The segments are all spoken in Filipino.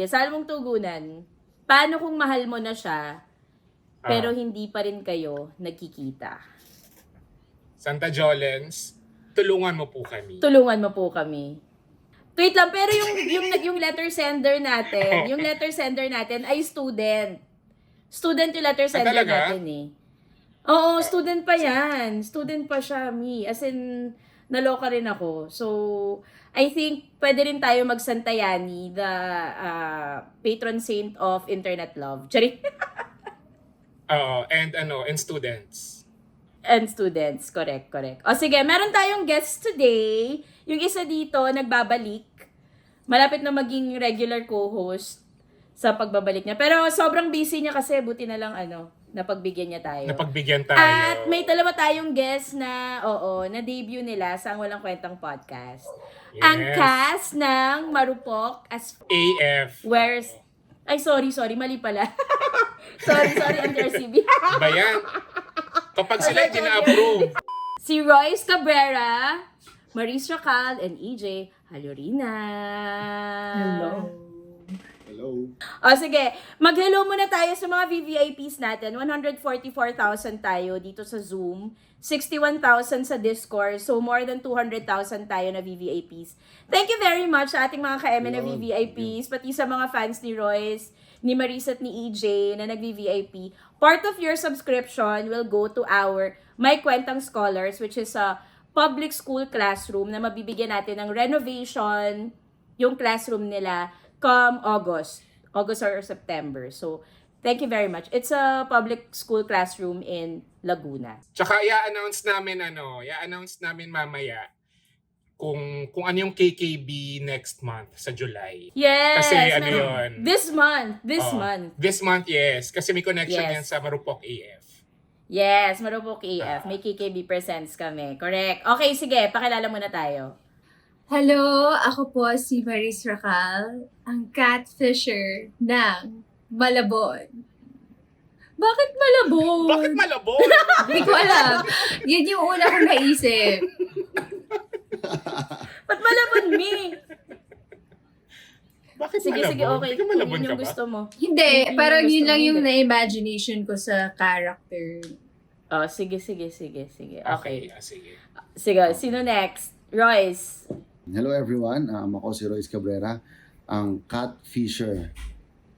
Saan mong tugunan? Paano kung mahal mo na siya, pero hindi pa rin kayo nagkikita? Santa Jolens, tulungan mo po kami. Tulungan mo po kami. Wait lang, pero yung letter sender natin, ay student. Student yung letter sender talaga? natin eh. Oo, student pa yan. Student pa siya, me. As in, naloka rin ako. So, I think pwede rin tayo magsantayani, the patron saint of internet love. Charing. And students. And students, correct. O sige, meron tayong guest today. Yung isa dito, nagbabalik. Malapit na maging regular co-host sa pagbabalik niya. Pero sobrang busy niya kasi, buti na lang napagbigyan niya tayo. Napagbigyan tayo. At may dalawa tayong guest na, na-debut nila sa Ang Walang Kwentang Podcast. Yes. Ang cast ng Marupok as AF. Where's... Ay, sorry, mali pala. sorry, NTRCB. Ba yan? Kapag sila hindi na-approve. Si Royce Cabrera, Maurice Racal, and EJ Halorina. Hello. O sige, mag-hello muna tayo sa mga VVIPs natin. 144,000 tayo dito sa Zoom. 61,000 sa Discord. So, more than 200,000 tayo na VVIPs. Thank you very much sa ating mga ka-M na VVIPs, pati sa mga fans ni Royce, ni Marisa at ni EJ na nag-VVIP. Part of your subscription will go to our My Kwentang Scholars, which is a public school classroom na mabibigyan natin ng renovation, yung classroom nila, come August or September. So, thank you very much. It's a public school classroom in Laguna. Tsaka i-announce namin mamaya kung ano yung KKB next month sa July. Yes! Kasi yun. This month. This month, yes. Kasi may connection Yes. yan sa Marupok AF. Yes, Marupok AF. May KKB presents kami. Correct. Okay, sige. Pakilala muna tayo. Hello, ako po si Maurice Racal, ang catfisher ng Malabon. Bakit Malabon? Bakit Malabon? Hindi ko alam. Yan yung una kong naisip. Ba't Malabon, me? Bakit Sige, Malabon? okay. Ikaw Kung Malabon yun ka yung ba? gusto mo. Hindi, Yun parang yung yun gusto lang mo, yung hindi. na-imagination ko sa character. Oh, sige. Okay. Sige. Sige, sino next? Royce. Hello everyone. Ako si Royce Cabrera, ang catfisher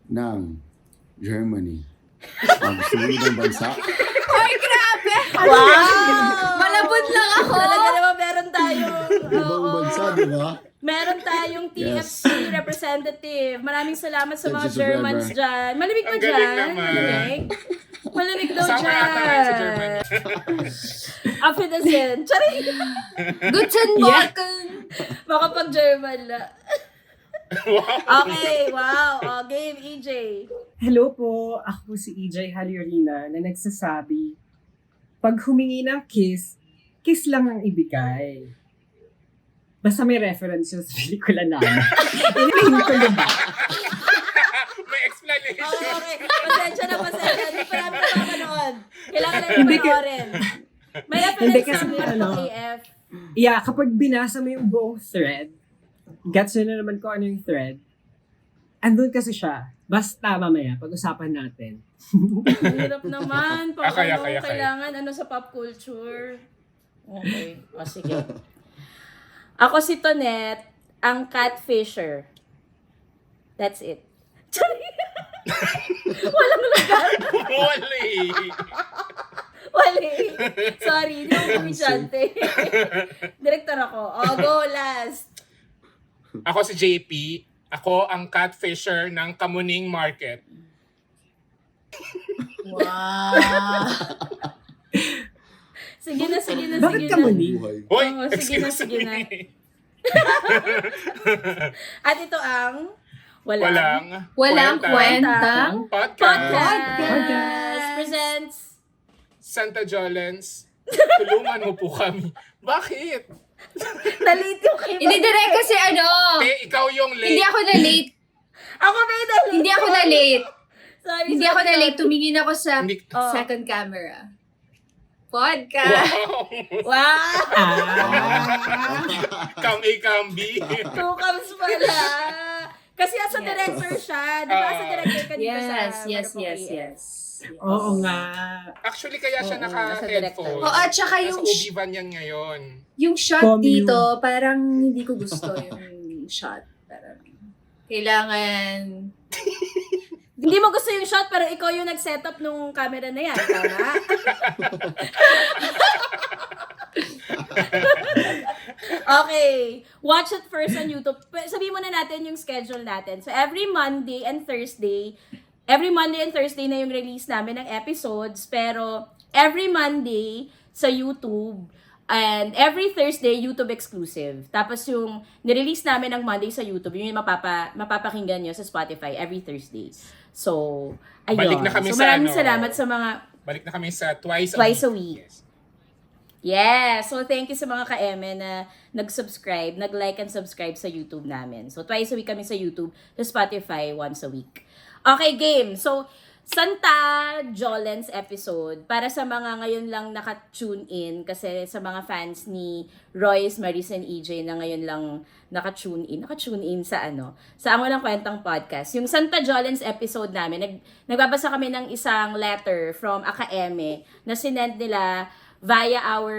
ng Germany. Gusto mo ibang bansa? Ay, grabe! Wow! Malabon lang ako! Talaga naman meron tayong... Ibang bansa, di ba? Meron tayong Yes. TFC representative. Maraming salamat sa mga Thank you so Germans very dyan. Malamig ba Ang galing dyan? naman. Malamig daw Kasama yata tayo sa dyan. Germany. Afinasin. Charing! Guten Morgen! Makapag-German la. Okay, wow. O, game, EJ. Hello po, ako si EJ Halorina na nagsasabi, pag humingi ng kiss lang ang ibigay. Basta may reference yun sa pelikula namin. Inihin ko na ba? May explanation. Okay. Pasensya na. Hindi pa namin napapanood. Kailangan namin Hindi ka- panoorin. May Hindi reference kasi sa ano, AF. Yeah, kapag binasa mo yung buong thread, gets nyo na naman kung ano yung thread, andun kasi siya. Basta mamaya, pag-usapan natin. Hirap naman. Pag Akay. kailangan sa pop culture. Okay. O, sige. Ako si Tonette, ang catfisher. That's it. Walang lugar. Wali. Sorry, hindi ako kumisyante. Director ako. O, go last. Ako si JP. Ako ang catfisher ng Kamuning Market. Wow! Sige na. Bakit ka mali? Buhay. Hoy, Oo, sige na. At ito ang Walang kwentang Podcast presents Santa Jolens, tulungan mo po kami. Bakit? Nalate yung kay Hindi direct kasi Ikaw yung late. hindi ako na-late. Ako may nalate. Hindi ako na-late. Sorry. Hindi ako na-late. Tumingin ako sa Hindi- second camera. Podcast! Wow! Wow! Come A, come B. Two comes pala. Kasi as a director siya. Di ba? As a director ka dito sa Yes. Marupok AF. Oo nga. Actually, kaya siya Oo, nasa naka-headphones. director. At saka yung, Nasa Ubivan yan ngayon. yung shot Commune. dito, parang hindi ko gusto yung shot. Parang, kailangan, Hindi mo gusto yung shot, pero ikaw yung nag-setup nung camera na yan. Tama? Okay. Watch it first on YouTube. Sabihin muna natin yung schedule natin. So, every Monday and Thursday na yung release namin ng episodes. Pero, every Monday sa YouTube, and every Thursday, YouTube exclusive. Tapos yung nirelease namin ng Monday sa YouTube, yun yung mapapakinggan nyo sa Spotify every Thursday. So, ayun. Balik na kami so, sa maraming salamat sa mga Balik na kami sa twice a week. Yes. Yeah, so thank you sa mga ka-eme na nag-subscribe, nag-like and subscribe sa YouTube namin. So twice a week kami sa YouTube, sa Spotify once a week. Okay, game. So, Santa Jolens episode, para sa mga ngayon lang naka-tune in, kasi sa mga fans ni Royce, Maris, and EJ na ngayon lang naka-tune in sa sa Ang Walang Kwentang Podcast. Yung Santa Jolens episode namin, nagbabasa kami ng isang letter from a ka-eme na sinend nila via our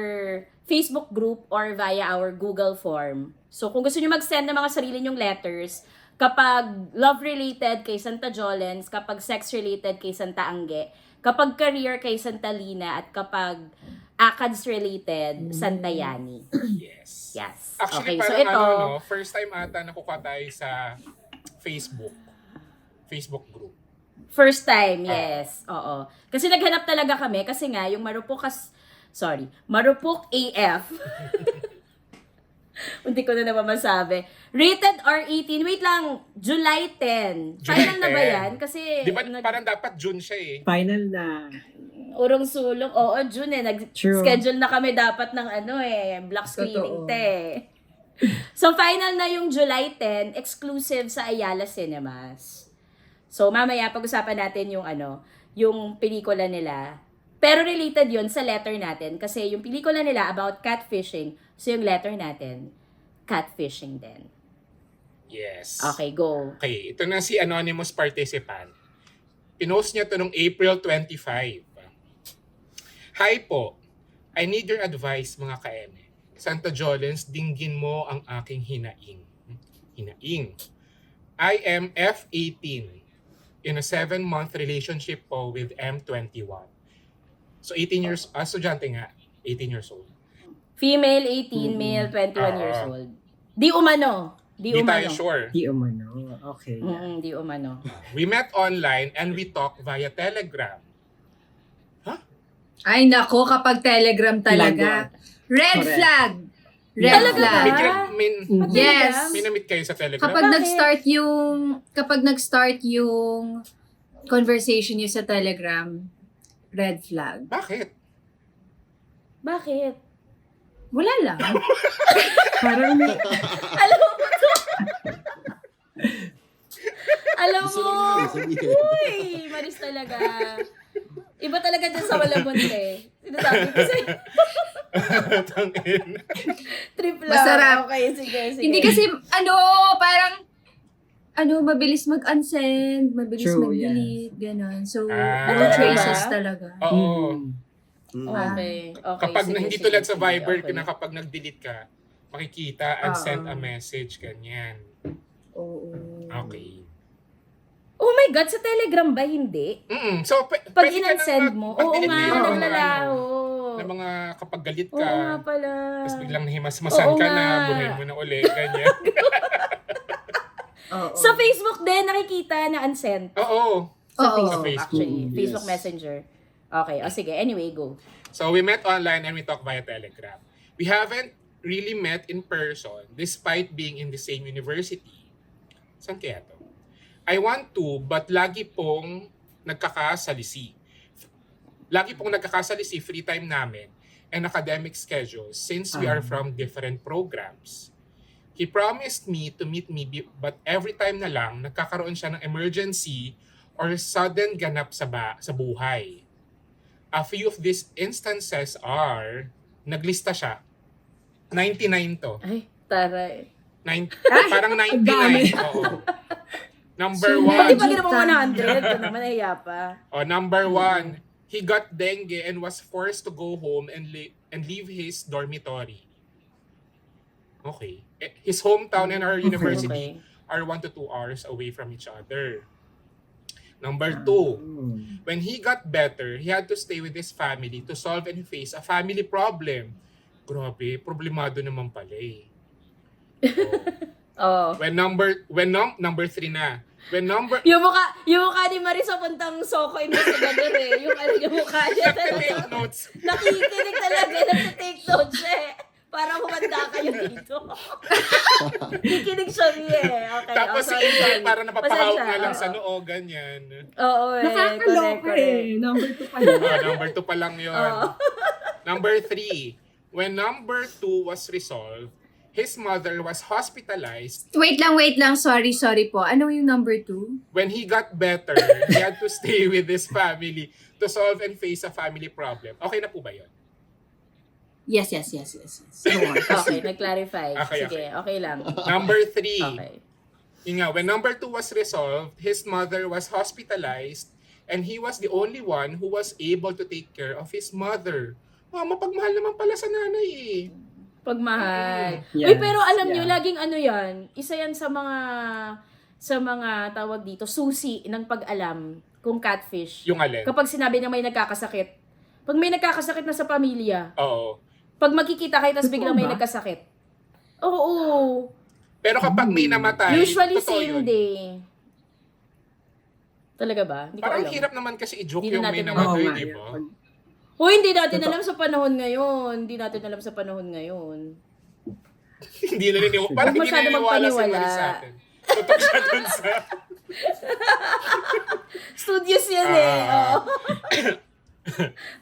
Facebook group or via our Google form. So, kung gusto nyo mag-send ng mga sarili nyong letters, kapag love-related kay Santa Jolens, kapag sex-related kay Santa Angge, kapag career kay Santa Lina, at kapag ACADS-related, Santa Yani. Yes. Yes. Actually, Okay, so parang ito, first time ata nakukuha tayo sa Facebook group. first time, yes. Oo. Kasi naghanap talaga kami, kasi nga, yung Marupok AF, hindi ko na naman masabi. Rated R18. Wait lang, July 10. Final na ba 10. yan? Kasi, Di ba parang dapat June siya eh. Final na. urong sulong. Oo, June eh. True. Nag-schedule na kami dapat ng black screening Totoo. te. So, final na yung July 10, exclusive sa Ayala Cinemas. So, mamaya pag-usapan natin yung yung pelikula nila. Pero related yun sa letter natin kasi yung pelikula nila about catfishing, so yung letter natin, catfishing din. Yes. Okay, go. Okay, ito na si anonymous participant. Pinost niya to nung April 25. Hi po, I need your advice mga ka-eme. Santa Jolens, dinggin mo ang aking hinaing. Hinaing. I am F18 in a 7-month relationship po with M21. So 18 years, estudyante nga, 18 years old. Female 18, male 21 years old. Di umano. Di Di umano. tayo sure. Di umano. Okay. Di umano. We met online and we talked via Telegram. ay nako, kapag Telegram talaga. Red Correct. flag! Red Talaga flag. ba? Yes. May na-meet kayo sa Telegram? Kapag Bakit? nag-start yung conversation niyo sa Telegram, red flag. Bakit? Bakit? Wala lang. Parang may... Alam mo to. Alam Gusto mo. lang nila sabihin. Uy, Maris talaga. Iba talaga dyan sa Malabonte. Sinasabi ko sa'yo. Tangin. Trip lang. Masarap. Okay, sige. Hindi kasi, parang, mabilis mag-unsend, mabilis True, mag-delete, gano'n. So, Ah. no traces Diba? talaga. Oo. Okay. Kapag sige, hindi sige, tulad sa sige, Viber, okay. na kapag nag-delete ka, makikita and send a message, ganyan. Oo. Okay. Oh my God, sa Telegram ba hindi? So, Pag pwede ka in-unsend nang mo, oo mag-delete nga, din ng naglalaho. ng mga kapag galit Oo nga ka, pala. tapos biglang nahimasmasan Oo ka nga. na, buhay mo na uli, ganyan. Oo. Sa Facebook din, nakikita na unsend. Oo. Sa Oo. Facebook, Sa Facebook. actually. Yes. Facebook Messenger. Okay, sige. Anyway, go. So, we met online and we talked via Telegram. We haven't really met in person despite being in the same university. Saan kaya to? I want to, but lagi pong nagkakasalisi. Lagi pong nagkakasalisi free time namin and academic schedules since we are from different programs. He promised me to meet me but every time na lang nagkakaroon siya ng emergency or sudden ganap sa buhay. A few of these instances are, naglista siya, 99 to. Ay, taray. Parang 99. Oo. Number So, Pati one. pag mo 100, ito naman nahiya pa. Oh, number one. He got dengue and was forced to go home and leave his dormitory. Okay. His hometown and our university Okay. are 1 to 2 hours away from each other. Number two. When he got better, he had to stay with his family to solve and face a family problem. Grabe, problemado naman pala eh. Oh. Number 3 na. Yung mukha ni Marisa puntang Soko investigador eh. Yung yung mukha niya Take talaga. notes. Nakikinig talaga, nag-take notes siya eh. Para humanda kayo dito. Kikinig siya niya eh. Okay, Tapos si sorry, Inday sorry. para napapahawak Pasensya, na lang sa oo. noo, ganyan. Oo eh. Nakakaloka eh. Number 2 pala. Number 2 pa lang yun. Oo. Number 3. When number 2 was resolved, his mother was hospitalized. Wait lang. Sorry po. Ano yung number 2? When he got better, he had to stay with his family to solve and face a family problem. Okay na po ba yun? Yes. Go on. Okay, nag-clarify. Okay, Sige, okay lang. Number 3. Okay. Yun nga, when number 2 was resolved, his mother was hospitalized and he was the only one who was able to take care of his mother. Mapagmahal naman pala sa nanay eh. Pagmahal. Yes, Uy, pero alam nyo, yeah. laging ano yan, isa yan sa mga tawag dito, susi ng pag-alam kung catfish. Yung alin? Kapag sinabi niya may nagkakasakit. Pag may nagkakasakit na sa pamilya, Oo. pag magkikita kayo tapos Totoo biglang may ba? nagkasakit. Oo. Pero kapag may namatay, Usually totoo same yun. day. Talaga ba? Hindi ko Parang alam. hirap naman kasi i-joke Hindi yung na may natin Oo namatay, nga di yun. ba? Uy, hindi natin Totoo. alam sa panahon ngayon. Hindi natin alam sa panahon ngayon. Hindi naniniwala. Parang Huwag hindi masyado naniniwala si magpaniwala. Maris sa atin. Tutok siya dun sa... Studios yan eh.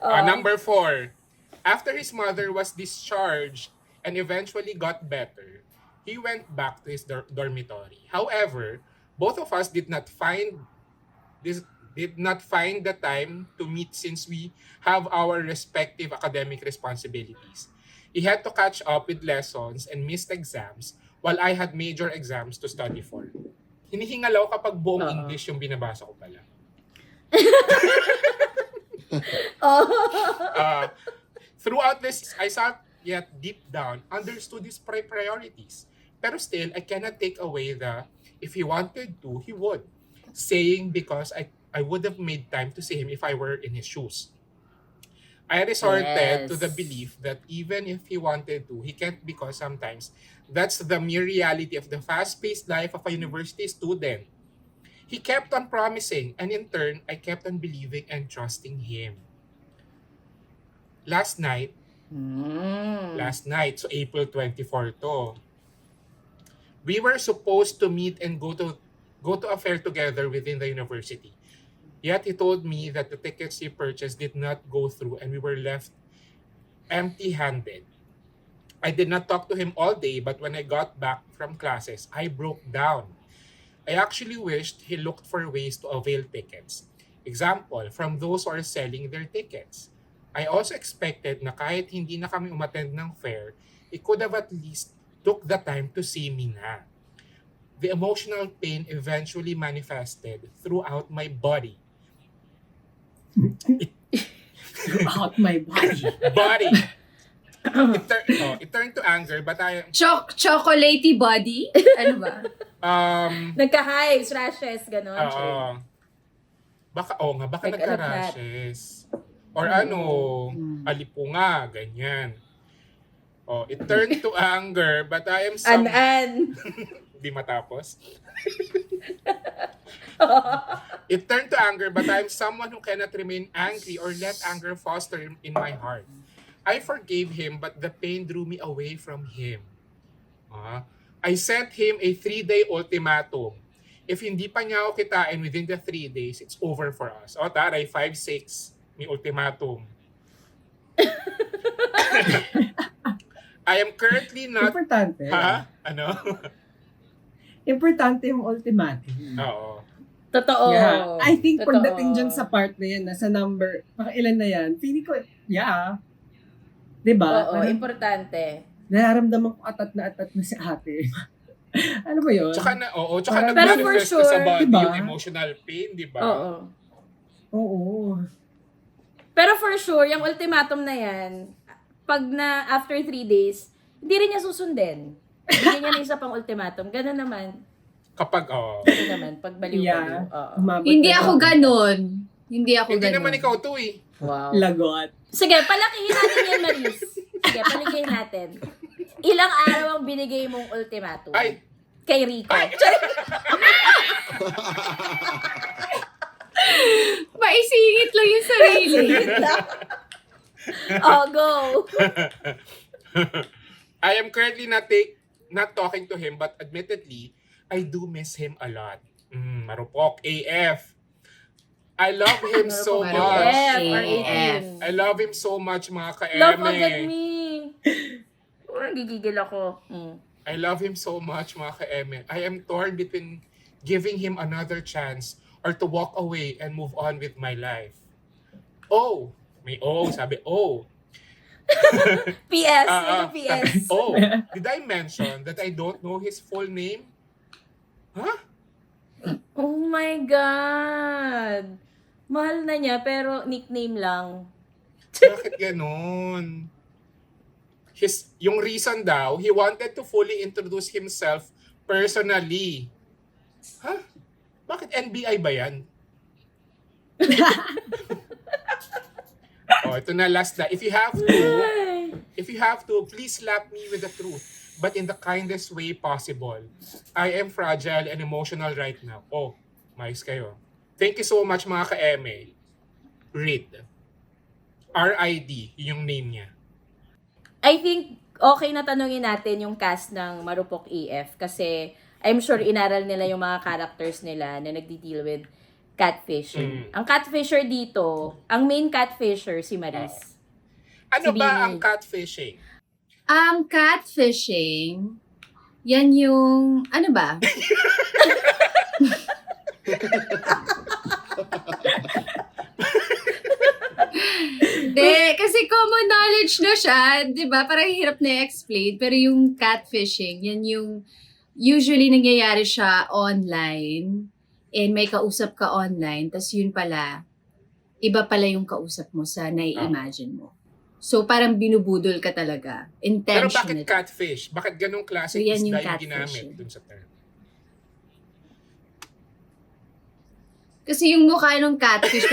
Oo. Number 4. After his mother was discharged and eventually got better, he went back to his dormitory. However, both of us did not find the time to meet since we have our respective academic responsibilities. He had to catch up with lessons and missed exams while I had major exams to study for. Hinihingalaw kapag buong Oo. English yung binabasa ko pala. Throughout this, I thought yet deep down understood his priorities. Pero still, I cannot take away the, if he wanted to, he would. Saying because I would have made time to see him if I were in his shoes. I resorted to the Yes. belief that even if he wanted to, he can't because sometimes that's the mere reality of the fast-paced life of a university student. He kept on promising, and in turn, I kept on believing and trusting him. Last night, so April 24 to, we were supposed to meet and go to a fair together within the university. Yet he told me that the tickets he purchased did not go through and we were left empty-handed. I did not talk to him all day, but when I got back from classes, I broke down. I actually wished he looked for ways to avail tickets. Example, from those who are selling their tickets. I also expected na kahit hindi na kami umattend ng fair, he could have at least took the time to see me na. The emotional pain eventually manifested throughout my body. Throughout my body. It turned to anger, but I Chocolatey body? Ano ba? Nagka-hives, rashes, gano'n. baka Nag-alat-alat. nagka-rashes. Or alipunga, ganyan. It turned to anger, but I am An-an. Di matapos. It turned to anger, but I am someone who cannot remain angry or let anger foster in my heart. I forgave him, but the pain drew me away from him. I sent him a 3-day ultimatum. If hindi pa niya ako kitain within the 3 days, it's over for us. Taray, 5-6, may ultimatum. I am currently not... Importante. Ha? Ano? Importante yung ultimatum. Oo. Totoo. Yeah. I think Totoo. pagdating dyan sa part na yan, nasa number, ilan na yan, feeling ko, yeah. Diba? Oo, Parang importante. nararamdaman ko atat na si ate. Ano ba yun? Tsaka Pero nag-manifest for na sa sure, body diba? yung emotional pain, di ba? Oo. Oo. Pero for sure, yung ultimatum na yan, pag after 3 days, hindi rin niya susundin. Bigyan niya ng isa pang ultimatum. Ganun naman. Ganun naman. Pag baliw-baliw. Yeah. Oo. Umabot Hindi na ako to. ganon. Hindi ako Hindi ganon. naman ikaw to eh. Wow. Lagot. Sige, palakihin natin yan, Maris. Sige, palakihin natin. Ilang araw ang binigay mong ultimatum? Ay, Kay Rico. Maisingit lang yung sarili. Oh, go. I am currently not talking to him, but admittedly, I do miss him a lot. Marupok AF. I love him so Marupok much. AF or AF. 18. I love him so much, mga Love agad ka-eme. me. Gigigil ako. I love him so much, mga ka-eme. I am torn between giving him another chance or to walk away and move on with my life. Oh, may sabi, PS. Ah, Ano PS? Oh, did I mention that I don't know his full name? Huh? Oh my God. Mahal na niya, pero nickname lang. Bakit ganun? Yung reason daw, he wanted to fully introduce himself personally. Huh? Bakit NBI ba yan? Ito na last na. If you have to, please slap me with the truth, but in the kindest way possible. I am fragile and emotional right now. Mais kayo. Thank you so much, mga ka-eme. Read. RID, yung name niya. I think okay na tanungin natin yung cast ng Marupok AF kasi I'm sure inaral nila yung mga characters nila na nagdi-deal with catfishing. Ang catfisher dito, ang main catfisher si Maris. Ano Si ba Bini. ang catfishing? Ang catfishing, yan yung, ano ba? Hindi, kasi common knowledge na siya, di ba? Parang hirap na i-explain. Pero yung catfishing, yan yung usually nangyayari siya online and may kausap ka online, tas yun pala, iba pala yung kausap mo sa nai-imagine mo. So, parang binubudol ka talaga. Pero Intentionally. bakit catfish? Bakit ganong klase So, yan yung isda yung catfishing. ginamit dun sa term? Kasi yung mukha ng catfish,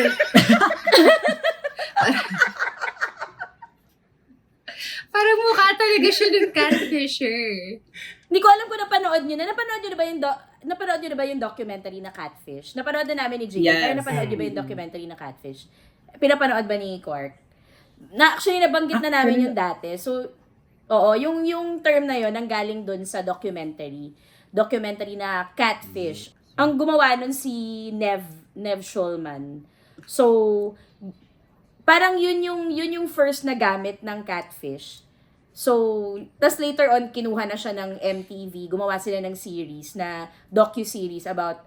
parang mukha talaga siya ng catfisher. Hindi ko alam kung napanood nyo na. Napanood nyo na ba yung documentary na Catfish? Napanood na namin ni Jay. Yes. Pero napanood nyo ba yung documentary na Catfish? Pinapanood ba ni Quark? Actually, nabanggit na namin yung dati. So, oo, yung term na yon nanggaling dun sa documentary. Documentary na Catfish. Ang gumawa nun si Nev Schulman. So, parang yun yung first na gamit ng Catfish. So, tas later on, kinuha na siya ng MTV. Gumawa sila ng series na docu-series about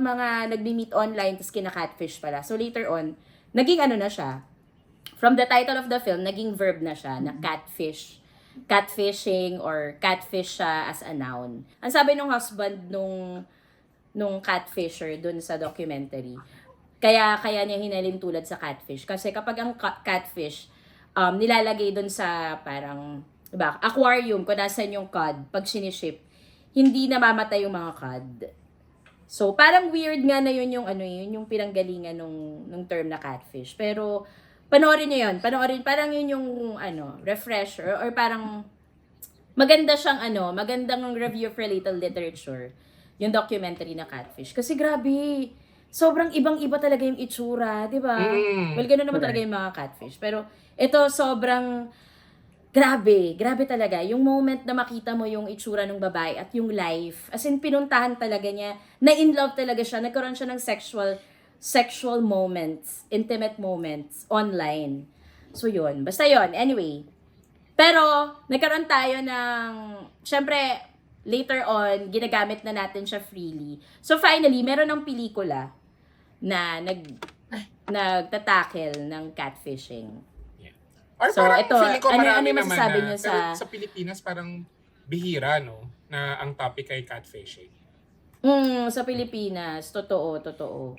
mga nagmi-meet online tas kina-catfish pala. So, later on, naging ano na siya. From the title of the film, naging verb na siya, na catfish. Catfishing or catfish siya as a noun. Ang sabi nung husband nung catfisher dun sa documentary, kaya niya hinalin tulad sa catfish. Kasi kapag ang catfish, nilalagay dun sa parang, diba, aquarium, kung nasan yung cod, pag siniship, hindi namamatay yung mga cod. So, parang weird nga na yun yung pinanggalingan nung term na catfish. Pero, panoorin nyo yun. Parang yun yung, refresher, or parang, magandang review for little literature, yung documentary na Catfish. Kasi grabe, sobrang ibang-iba talaga yung itsura, di ba? Well, ganoon naman talaga yung mga catfish. Pero, ito sobrang, grabe talaga. Yung moment na makita mo yung itsura ng babae at yung life, as in, pinuntahan talaga niya, na-in love talaga siya, nagkaroon siya ng sexual moments, intimate moments, online. So, yun. Basta yun. Anyway. Pero, nagkaroon tayo ng, syempre, later on, ginagamit na natin siya freely. So, finally, meron ng pelikula na nagtatackle ng catfishing. Or So, parang ito, feeling ko ano marami yung naman masasabi na. niyo Pero sa Pilipinas, parang bihira, no? na ang topic ay catfishing. Sa Pilipinas, totoo.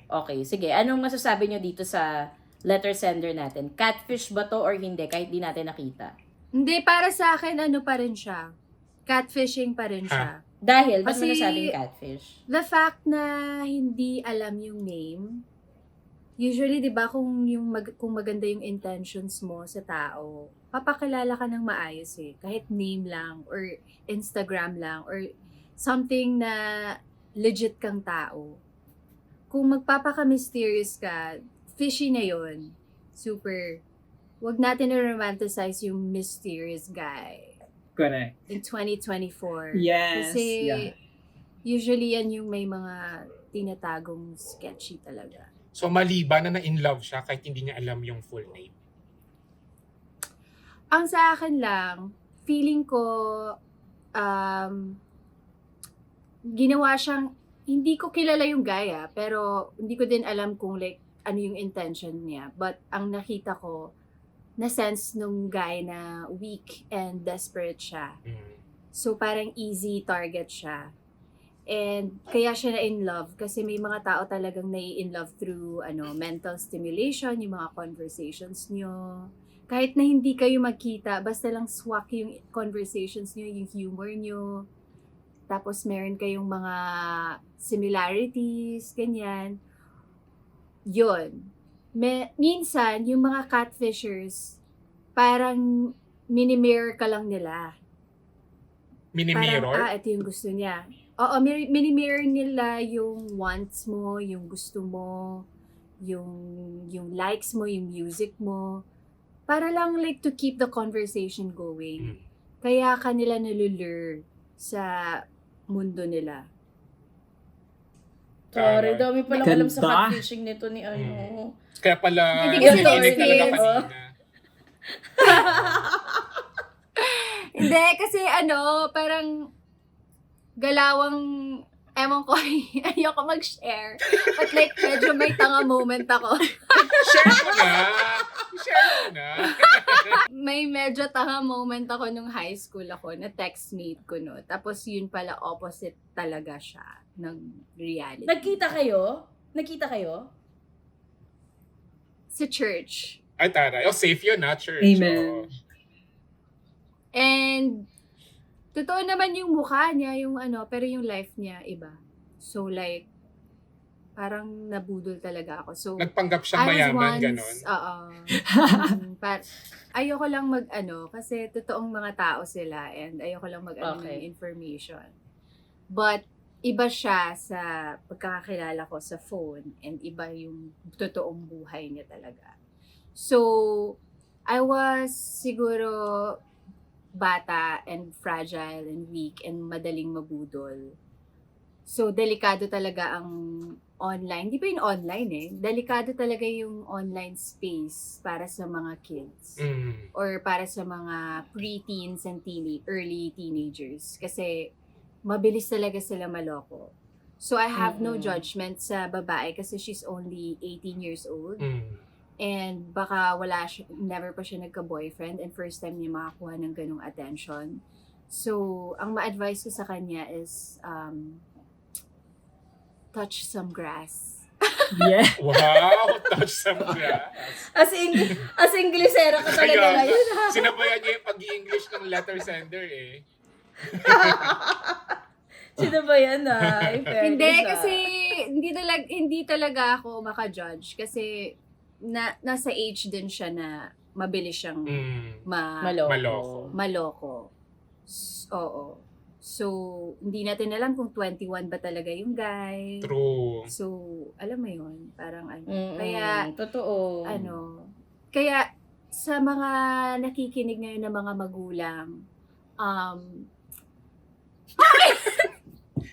Okay, sige. Anong masasabi nyo dito sa letter sender natin? Catfish ba to or hindi kahit di natin nakita? Hindi, para sa akin, ano pa rin siya. Catfishing pa rin siya. Dahil, ba't mo Kasi- nasabing catfish? The fact na hindi alam yung name, usually, di ba, kung maganda yung intentions mo sa tao, papakilala ka ng maayos eh. Kahit name lang, or Instagram lang, or something na legit kang tao. Kung magpapaka-mysterious ka, fishy na yon. Super. Wag natin na-romanticize yung mysterious guy Correct. in 2024. Yes. Kasi Yeah. usually yan yung may mga tinatagong sketchy talaga. So mali ba na in love siya kahit hindi niya alam yung full name? Ang sa akin lang, feeling ko, ginawa siyang, hindi ko kilala yung guy pero hindi ko din alam kung like, ano yung intention niya. But ang nakita ko, na-sense nung guy na weak and desperate siya. So parang easy target siya. And kaya siya na in love kasi may mga tao talagang in love through mental stimulation, yung mga conversations nyo. Kahit na hindi kayo magkita, basta lang swak yung conversations nyo, yung humor nyo. Tapos meron kayong mga similarities, ganyan. Yun. Minsan, yung mga catfishers, parang mini-mirror ka lang nila. Mini-mirror? Parang, ito yung gusto niya. Oo, mini-mirror nila yung wants mo, yung gusto mo, yung likes mo, yung music mo. Para lang like to keep the conversation going. Kaya kanila nalulure sa mundo nila. Sorry, dami palang alam sa Ganda. catfishing nito ni ano. Kaya pala, Hindi kasi nakikinig talaga experience. kanina. Hindi, kasi parang galawang, ewan ko, ayoko mag-share. But like, medyo may tanga moment ako. Share mo na! Share mo na! May medyo tanga moment ako nung high school ako, na textmate ko, no. Tapos yun pala, opposite talaga siya ng reality. Nagkita kayo? Sa church. Ay, taray. Oh, safe yun na, church. Amen. Oh. And, totoo naman yung mukha niya, yung pero yung life niya, iba. So like, parang nabudol talaga ako. So, Nagpanggap siyang mayaman, ganon. Oo. Ayoko lang kasi totoong mga tao sila and ayoko lang Okay. ng information. But, iba siya sa pagkakakilala ko sa phone and iba yung totoong buhay niya talaga. So, I was siguro bata and fragile and weak and madaling mabudol. So, delikado talaga ang online. Di ba yung online Delikado talaga yung online space para sa mga kids. Or para sa mga pre-teens and early teenagers. Kasi, mabilis talaga sila maloko. So, I have no judgment sa babae kasi she's only 18 years old. And baka never pa siya nagka-boyfriend and first time niya makakuha ng ganung attention. So, ang ma-advise ko sa kanya is touch some grass. Yeah. Wow! Touch some grass. As Inglesera ka talaga Kaya, ngayon. sinabayan niya yung pag-i-English ng letter sender eh. Sino ba yan Hindi, kasi hindi talaga ako maka-judge. Kasi nasa age din siya na mabilis siyang Maloko. maloko. Oo. So, hindi natin alam kung 21 ba talaga yung guy. True. So, alam mo yun, parang Kaya, totoo. Kaya sa mga nakikinig ngayon ng mga magulang,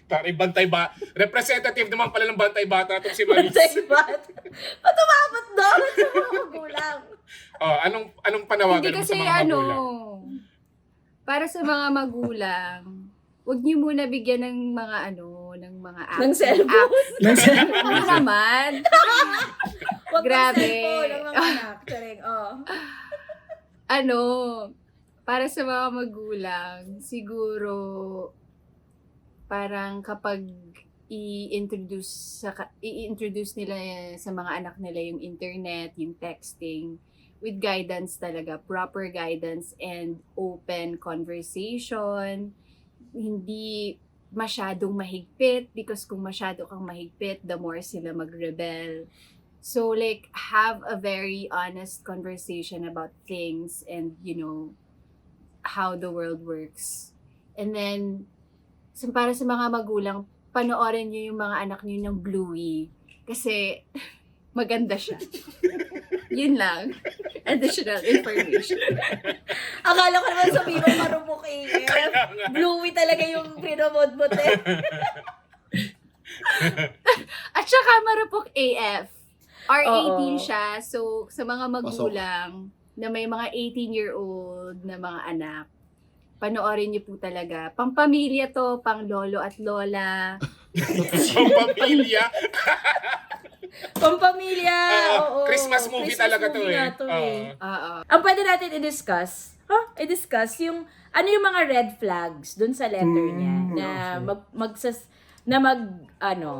Taray, bantay ba? Representative naman pala ng bantay bata itong si Maris. Bat? Patumabot doon sa mga magulang. Oh, anong panawagan hindi mo kasi sa mga magulang? para sa mga magulang, huwag niyo muna bigyan ng mga apps. Ng cellphone. Ano naman? Huwag Grabe. ng cellphone ang mga anak. Charing, Para sa mga magulang, siguro, parang kapag i-introduce nila sa mga anak nila yung internet, yung texting, with guidance talaga, proper guidance and open conversation. Hindi masyadong mahigpit because kung masyado kang mahigpit, the more sila mag-rebel. So like, have a very honest conversation about things and, how the world works. And then, para sa mga magulang, panoorin nyo yung mga anak nyo ng Bluey. Kasi, maganda siya. Yun lang. Additional information. Akala ko naman sabihin mo marupok AF. Kaya nga. Bluey talaga yung prinomod-mot eh. At saka marupok AF. R18 Oo. siya. So, sa mga magulang na may mga 18-year-old na mga anak, panoorin niyo po talaga. Pampamilya to, pang lolo at lola. Pampamilya. Pampamilya, oo. Christmas movie talaga to movie eh. nga to eh. Oo. Ang pwede natin i-discuss yung, ano yung mga red flags dun sa letter niya na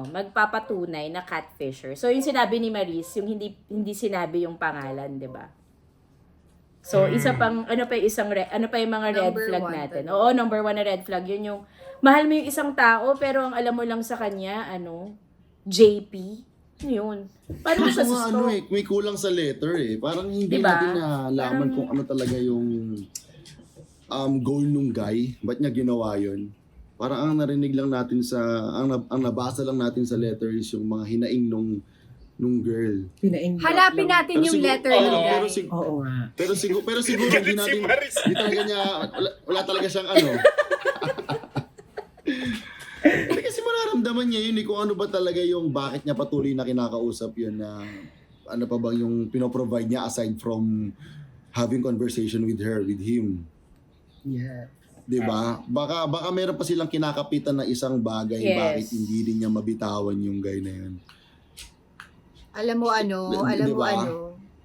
magpapatunay na catfisher. So, yung sinabi ni Maris, yung hindi sinabi yung pangalan, di ba? So, isa pang, ano pa yung mga red Number flag 1 natin? talaga. Oo, number 1 na red flag. Yun yung, mahal mo yung isang tao, pero ang alam mo lang sa kanya, JP. Yun. Paano mo siya Kaso nga, susto? may kulang sa letter eh. Parang hindi Diba? natin nalaman kung ano talaga yung goal nung guy. Ba't niya ginawa yun? Parang ang narinig lang natin ang nabasa lang natin sa letter is yung mga hinaing nung girl. Pinainggit Hanapin lang. natin Pero yung siguro- letter Oo, ng guy. Oo nga. Pero siguro hindi Galit si natin, Maris. hindi talaga niya, wala talaga siyang Hindi kasi mararamdaman niya yun kung ano ba talaga yung bakit niya patuloy na kinakausap yun na ano pa bang yung pinoprovide niya aside from having conversation with him. Yeah. 'Di ba? Baka meron pa silang kinakapitan na isang bagay Yes. bakit hindi din niya mabitawan yung guy na yun. Alam mo Diba?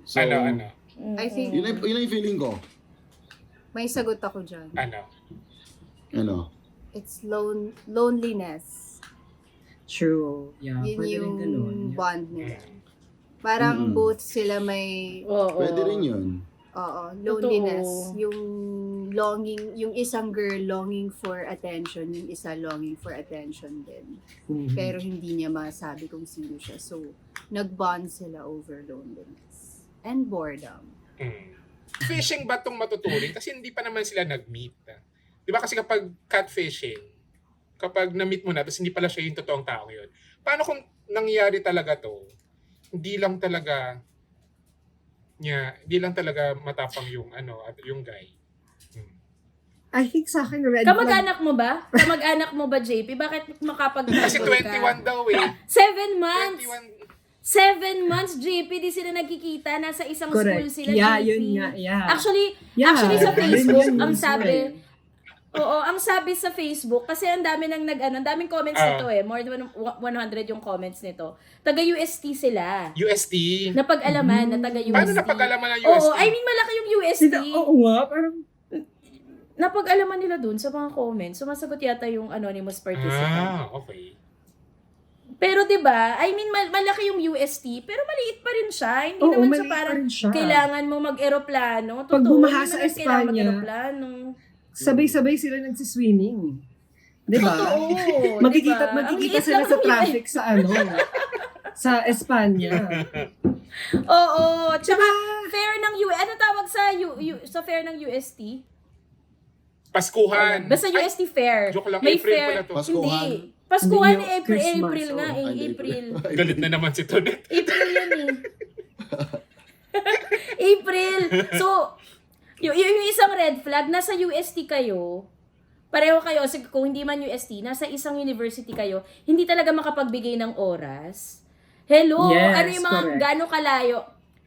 So, Ano? I think yun ang feeling ko. may sagot ako dyan. Ano? It's loneliness. True. Yeah. Yun Pwede rin yung ganun. bond nila. Parang Mm-mm. both sila may Oo. Pwede rin yun. loneliness. Totoo. Yung longing, yung isang girl longing for attention, yung isa longing for attention din. Mhm. Pero hindi niya masabi kung sino siya. So, nag-bond sila over loneliness and boredom. Fishing ba itong matuturing? Kasi hindi pa naman sila nag-meet. Di ba kasi kapag catfishing, kapag na-meet mo na, tapos hindi pala siya yung totoong tao yun. Paano kung nangyari talaga to? Hindi lang talaga matapang yung guy. I think sa akin, red flag. Kamag-anak mo ba? Kamag-anak mo ba, JP? Bakit makapag Kasi 21 daw eh. 7 months! 21. 7 months, JP, di sila nagkikita. Nasa isang school Correct. sila, Yeah, JP. yun nga. Yeah. Actually sa yun Facebook, yun ang mismo sabi, eh. oo, ang sabi sa Facebook, kasi ang dami ang daming comments nito eh. More than 100 yung comments nito. Taga-UST sila. UST. Napag-alaman na taga-UST. Paano napag-alaman ng UST? Oo, I mean, malaki yung UST. Oo nga, parang Napag-alaman nila dun sa mga comments. Sumasagot yata yung anonymous participant. Okay. Pero 'di ba? I mean malaki yung UST, pero maliit pa rin siya. Hindi Oo, naman siya maliit pa parang rin siya. kailangan mo mag-eroplano. Pag Totoo, bumaha hindi sa naman kailangan Espanya, mag-eroplano. sabay-sabay sila nagsiswimming. Di ba? Totoo, Magkikita diba? Ang magkikita liit sila lang sa ng traffic sa sa Espanya. Oo, tsaka fair ng ano tawag sa fair ng UST? Paskuhan. Basta UST fair. Joke lang, May April fair. pala to. Paskuhan. Hindi. Paskuhan Hindi ni yung April Christmas, nga oh. eh. Ay, April. Galit na naman si Tonet. April yan eh. April. So, yung isang red flag, nasa UST kayo, pareho kayo, kung hindi man UST, nasa isang university kayo, hindi talaga makapagbigay ng oras. Hello? Yes, Ano yung mga, correct. gaano kalayo?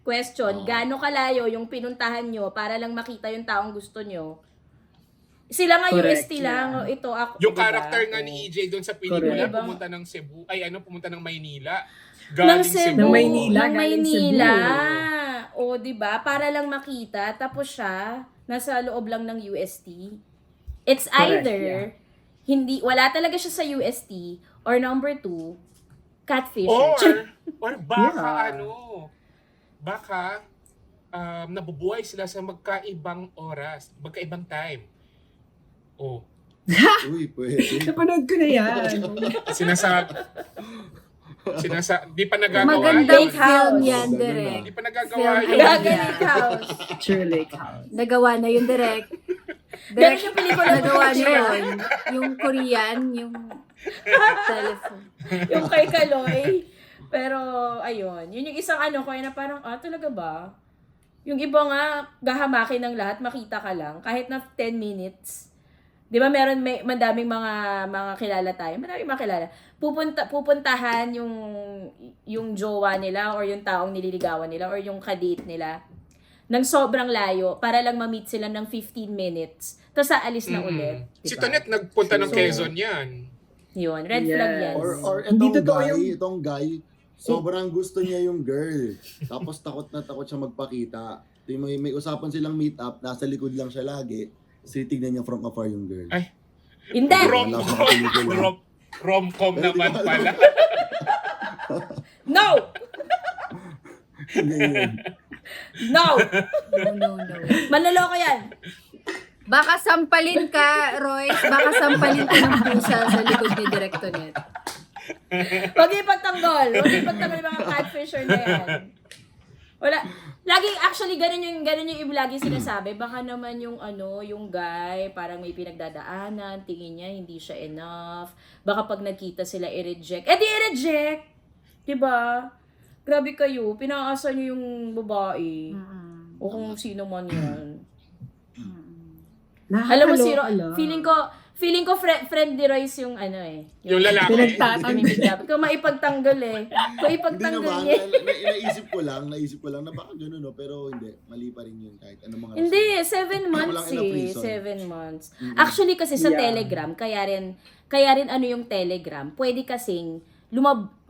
Question, Oo. gaano kalayo yung pinuntahan nyo para lang makita yung taong gusto nyo? Sila nga Correct, UST lang, yeah. ito ako. Yung diba? character nga ni EJ doon sa pelikula, Correct. pumunta ng Cebu, pumunta ng Maynila. Ng Galing Cebu. Ng Maynila, Ng galing Maynila. Cebu. O, di ba? Para lang makita. Tapos siya, nasa loob lang ng UST. It's Correct, either, yeah. wala talaga siya sa UST, or number 2, catfish. Or baka Yeah. baka nabubuhay sila sa magkaibang oras, magkaibang time. Oh, Uy, pwede. Napanood ko na yan. di pa nagagawa Magandang Lake yun. film House. yan, Ganun direct. Di pa nagagawa Film yun. idea. Gagaling house. True Lake House. Nagawa na yun, direct. Ganun yung pelikula Nagawa niya niya. yun. Yung Korean, yung telephone. Yung kay Kaloy. Pero, ayun. Yun yung isang ko na parang, talaga ba? Yung iba nga, gahamakin ng lahat, makita ka lang. Kahit na 10 minutes. Di ba madaming mga kilala tayo. Madaming mga kilala. Pupuntahan yung jowa nila or yung taong nililigawan nila or yung kadate nila ng sobrang layo para lang ma-meet sila ng 15 minutes. Tapos aalis na ulit. Si Diba? Tonet nagpunta ng So, Quezon yan. Yun, red flag Yes. yan. Or Hindi itong totoo guy, itong guy, sobrang gusto niya yung girl. Tapos takot na takot siya magpakita. May usapan silang meet up, nasa likod lang siya lagi. Tignan niya from afar yung girl. Ay. Hindi! Rom-com naman pala. No! Hindi yun. No! No. Manloloko yan. Baka sampalin ka, Royce. Baka sampalin ka ng pusa sa likod ni Director Net. Huwag ipagtanggol. Huwag ipagtanggol yung mga catfisher na yan. Wala. Actually, ganun yung lagi sinasabi. Baka naman yung guy, parang may pinagdadaanan, tingin niya hindi siya enough. Baka pag nagkita sila, i-reject. Di i-reject! Diba? Grabe kayo. Pinaasa niyo yung babae. O kung sino man yan. Alam mo, feeling ko friend ni Royce yung Yung lalaki. Pinagtatanggol. Kung maipagtanggol Kung Hindi ipagtanggol naman, niya. naisip ko lang na baka gano'n, no? Pero hindi, mali pa rin yun kahit anong mga Hindi, rason. 7 months Walang enough reason. 7 months. Mm-mm. Actually kasi sa Yeah. Telegram, kaya rin yung Telegram, pwede kasing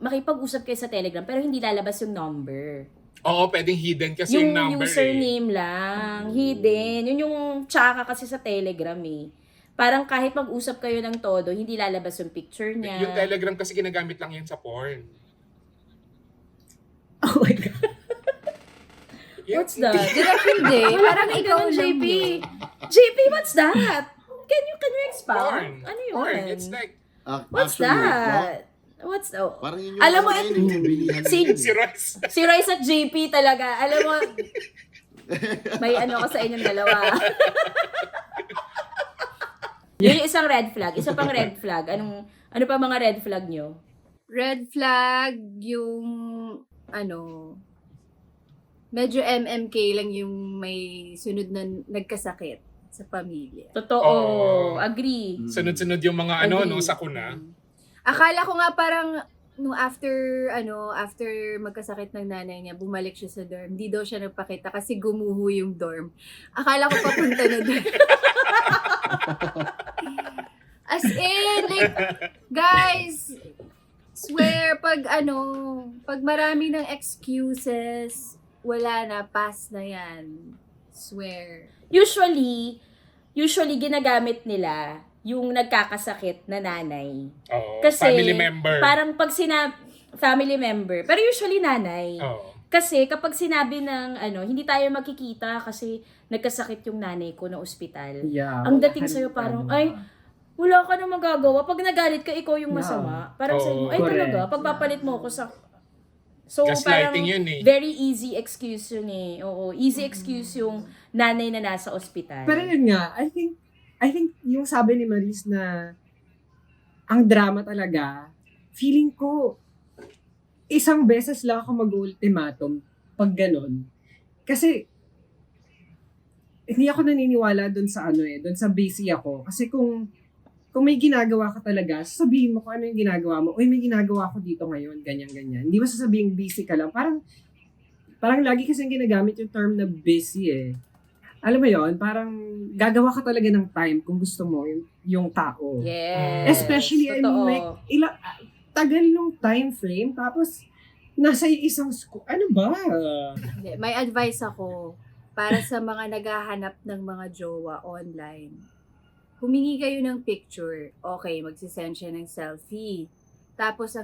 makipag-usap kayo sa Telegram pero hindi lalabas yung number. Oo, pwedeng hidden kasi yung number username lang, hidden. Yun yung tsaka kasi sa Telegram Parang kahit mag-usap kayo ng todo, hindi lalabas yung picture niya. Yung Telegram kasi ginagamit lang yan sa porn. Oh my God. What's that? Direct hindi. Parang Ay, ikaw ganun, lang JP. yun. JP, what's that? Can you expound? Porn. Ano yun? Porn. It's like, What's Actually, that? What's that? Parang yun yung Alam mo, yung bilihan si- yun. si Royce. Si Royce at JP talaga. Alam mo, may ko sa inyong dalawa. Yun yung isang red flag. Isa pang red flag. Ano pa mga red flag nyo? Red flag, yung medyo MMK lang yung may sunod na nagkasakit sa pamilya. Totoo. Oo. Agree. Sunod-sunod yung mga Agree. sakuna. Akala ko nga parang nung after magkasakit ng nanay niya, bumalik siya sa dorm. Hindi daw siya nagpakita kasi gumuho yung dorm. Akala ko papunta na doon. As in, like, guys, swear, pag marami ng excuses, wala na, pass na yan. Swear. Usually ginagamit nila yung nagkakasakit na nanay. Oo. Kasi, Family member. Parang pag family member. Pero usually nanay. Oo. Kasi kapag sinabi ng hindi tayo magkikita kasi nagkasakit yung nanay ko na ospital. Yeah. Ang dating sa'yo parang, ay, wala ka na magagawa. Pag nagalit ka, ikaw yung Yeah. masama. Parang sa'yo, Oo. ay Correct. talaga, pagpapalit mo ako sa... So, parang Gaslighting yun very easy excuse yun Oo, easy excuse yung nanay na nasa ospital. Pero yun nga, I think yung sabi ni Maris na ang drama talaga, feeling ko isang beses lang ako mag-ultimatum pag ganun. Kasi hindi ako naniniwala doon sa doon sa busy ako. Kasi kung may ginagawa ka talaga, sasabihin mo kung ano yung ginagawa mo. Uy, may ginagawa ko dito ngayon, ganyan-ganyan. Hindi mo sasabihin busy ka lang. Parang lagi kasi ginagamit yung term na busy Alam mo yon, parang gagawa ka talaga ng time kung gusto mo yung tao. Yes. Especially, I mean, Totoo. like, tagal nung time frame, tapos nasa isang school. Ano ba? Hindi, may advice ako para sa mga naghahanap ng mga jowa online. humingi kayo ng picture. Okay, magsisend siya ng selfie. Tapos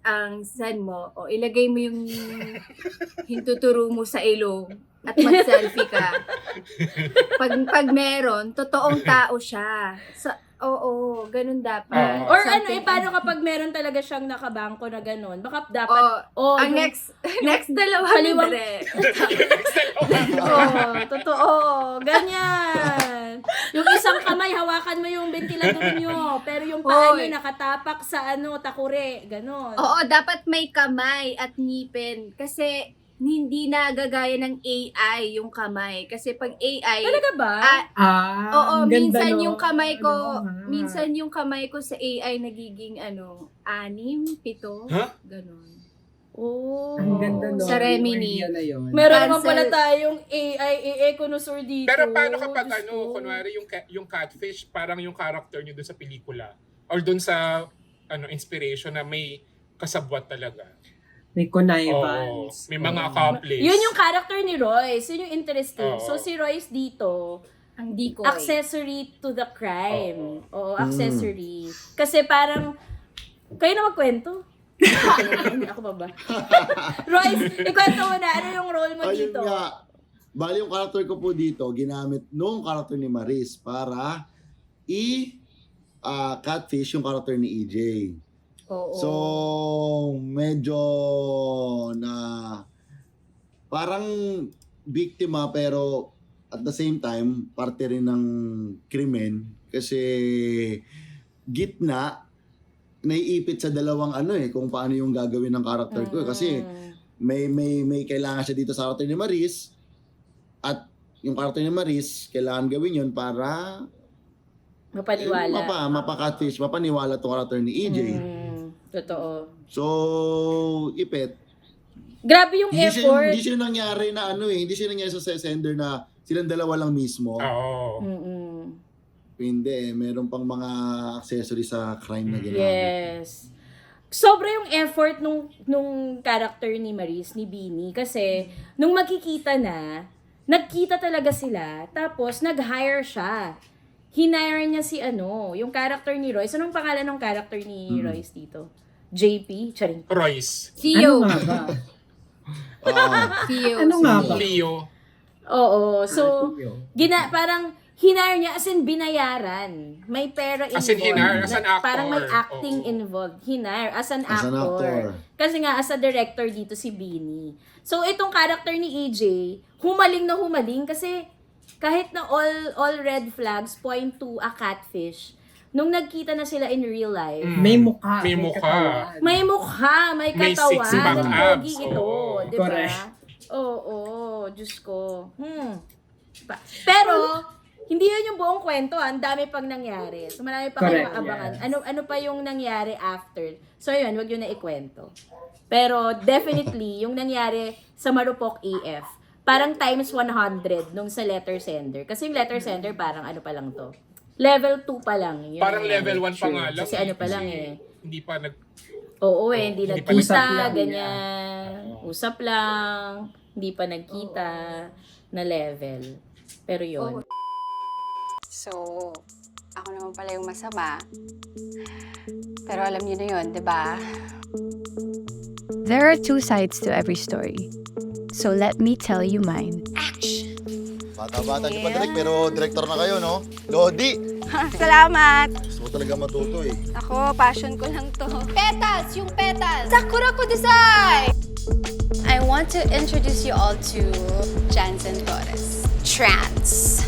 ang send mo, o ilagay mo yung hintuturo mo sa ilong at mag-selfie ka. Pag meron, totoong tao siya. Oo, ganun dapat. Or Something- paano kapag meron talaga siyang nakabangko na ganun? Baka dapat, ang yung- next dalawa kaliwang- direct. totoo, ganyan. Yung isang kamay, hawakan mo yung ventilador nyo, pero yung paa nyo Hoy. nakatapak sa takure, ganon. Oo, dapat may kamay at ngipin. Kasi hindi na gagaya ng AI yung kamay. Kasi pag AI, Talaga ba? oo, ang ganda, minsan no? yung kamay ko, Oo nga. minsan yung kamay ko sa AI nagiging 6, 7, Huh? ganon. Oh. Ang ganda, no? Sa Remini. Yung idea na yun. Meron naman Cancel. pala tayong AI connoisseur dito. Pero paano kapag Diyos ko. kunwari yung catfish, parang yung character niyo dun sa pelikula or dun sa inspiration na may kasabwat talaga. May Oo, connivance. may mga Oo. accomplice. Yun yung character ni Royce. Yun yung interesting. Oo. So, si Royce dito, Ang decoy. accessory to the crime. Oo, accessory. Kasi parang, kayo na magkwento. Hindi ako ba? Royce, ikwento mo na. Ano yung role mo Ayun dito? nga. Bali yung character ko po dito, ginamit nung character ni Maris para catfish yung character ni EJ. Oo. So, medyo na parang biktima pero at the same time, parte rin ng krimen kasi gitna naiipit sa dalawang kung paano yung gagawin ng character ko kasi may kailangan siya dito sa character ni Maris at yung character ni Maris kailangan gawin yun para Mapaniwala. mapa-catfish, mapaniwala tong character ni EJ. Totoo. So, ipit. Grabe yung effort. Hindi siya nangyari na hindi siya nangyari sa sender na silang dalawa lang mismo. Oo. Hindi, meron pang mga accessory sa crime na ginamit. Yes. Sobra yung effort nung character ni Maris, ni Beanie. Kasi, nung magkikita na, nagkita talaga sila, tapos nag-hire siya. Hinire niya si yung character ni Royce. Anong pangalan ng character ni Royce dito? JP? Charing. Royce. Theo. Ano nga ba? Theo. Ano nga ba? Leo. Oo. So, Theo. parang hinire niya as in binayaran. May pera involved. As in hinire, as an actor. Parang may acting Oo. involved. Hinire as an As an actor. Kasi nga, as a director dito si Beanie. So, itong character ni EJ, humaling na humaling kasi kahit na all red flags point to a catfish, nung nagkita na sila in real life, May mukha. May mukha. katawan. may mukha, may May katawan, six-pack ang abs. pogi ito, Oo. di ba? Correct. Oo, Diyos ko. Pero, hindi yun yung buong kwento, ang dami pang nangyari. So, marami pa kayong Correct, maabangan. yes. Ano pa yung nangyari after? So, yun, wag yun na ikwento. Pero, definitely, yung nangyari sa Marupok AF, parang times 100 nung sa letter sender. Kasi yung letter sender, parang pa lang to. Level 2 pa lang. Yun Parang yung level 1 pa Sure. nga lang. Kasi pa lang Hindi pa Oo Hindi hindi pa nagkita, usap lang ganyan. Usap lang, hindi pa nagkita na level. Pero yun. So, ako naman pala yung masama. Pero alam niyo na yun, di ba? There are two sides to every story. So let me tell you mine. Bata-bata niyo pa direct, pero director na kayo, no? Lodi! Salamat! Gusto ko talaga matuto eh. Ako, passion ko lang to. Petals! Yung petals! Sakura ko design! I want to introduce you all to Jansen Torres. Trans.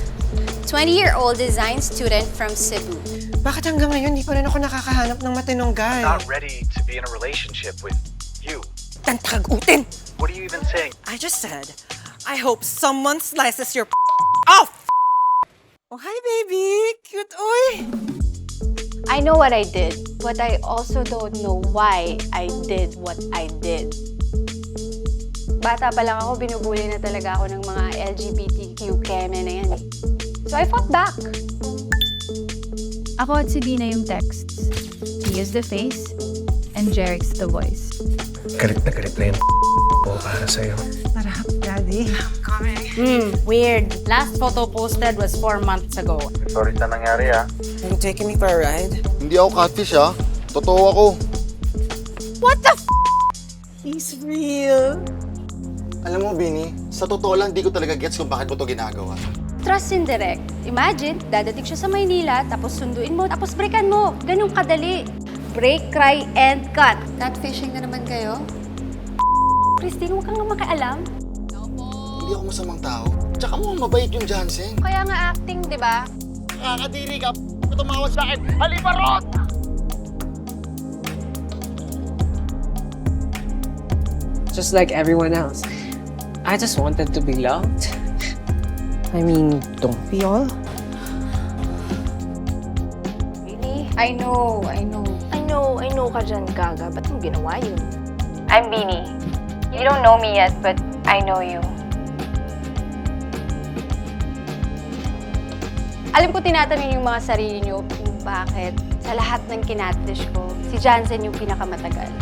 20-year-old design student from Cebu. Bakit hanggang ngayon di pa rin ako nakakahanap ng matinong guy? Not ready to be in a relationship with you. Tantakagutin! What are you even saying? I just said, I hope someone slices your off! Oh, hi, baby! Cute, oy! I know what I did, but I also don't know why I did what I did. Bata pa lang ako, binubuli na talaga ako ng mga LGBTQ keme na yan eh. So I fought back. Ako at si Dina yung texts. He is the face, and Jeric's the voice. Galit na yung ko. para sa'yo. Sarap, Daddy. I'm coming. Weird. Last photo posted was 4 months ago. Sorry sa nangyari ah. Are you taking me for a ride? Hindi ako catfish ha. Totoo ako. He's real. Alam mo, Bini, sa totoo lang, di ko talaga gets kung bakit mo to ginagawa. Trust in direct. Imagine, dadating siya sa Maynila, tapos sunduin mo, tapos breakan mo. Ganun kadali. Break, cry, and cut. Catfishing na naman kayo? Christine, huwag kang makialam. Hindi ako masamang tao. Tsaka mo, mabait yung Jansen. Kaya nga acting, di ba? Nakakadiri ka, tumawag sa akin. Haliparot! Just like everyone else. I just wanted to be loved. I mean, don't we all? Really? I know. I know ka dyan, Gaga. Ba't mo ginawa yun? I'm Beanie. You don't know me yet, but I know you. Alam ko tinatanong yung mga sarili niyo kung bakit sa lahat ng kinatfish ko, si Jansen yung pinakamatagal.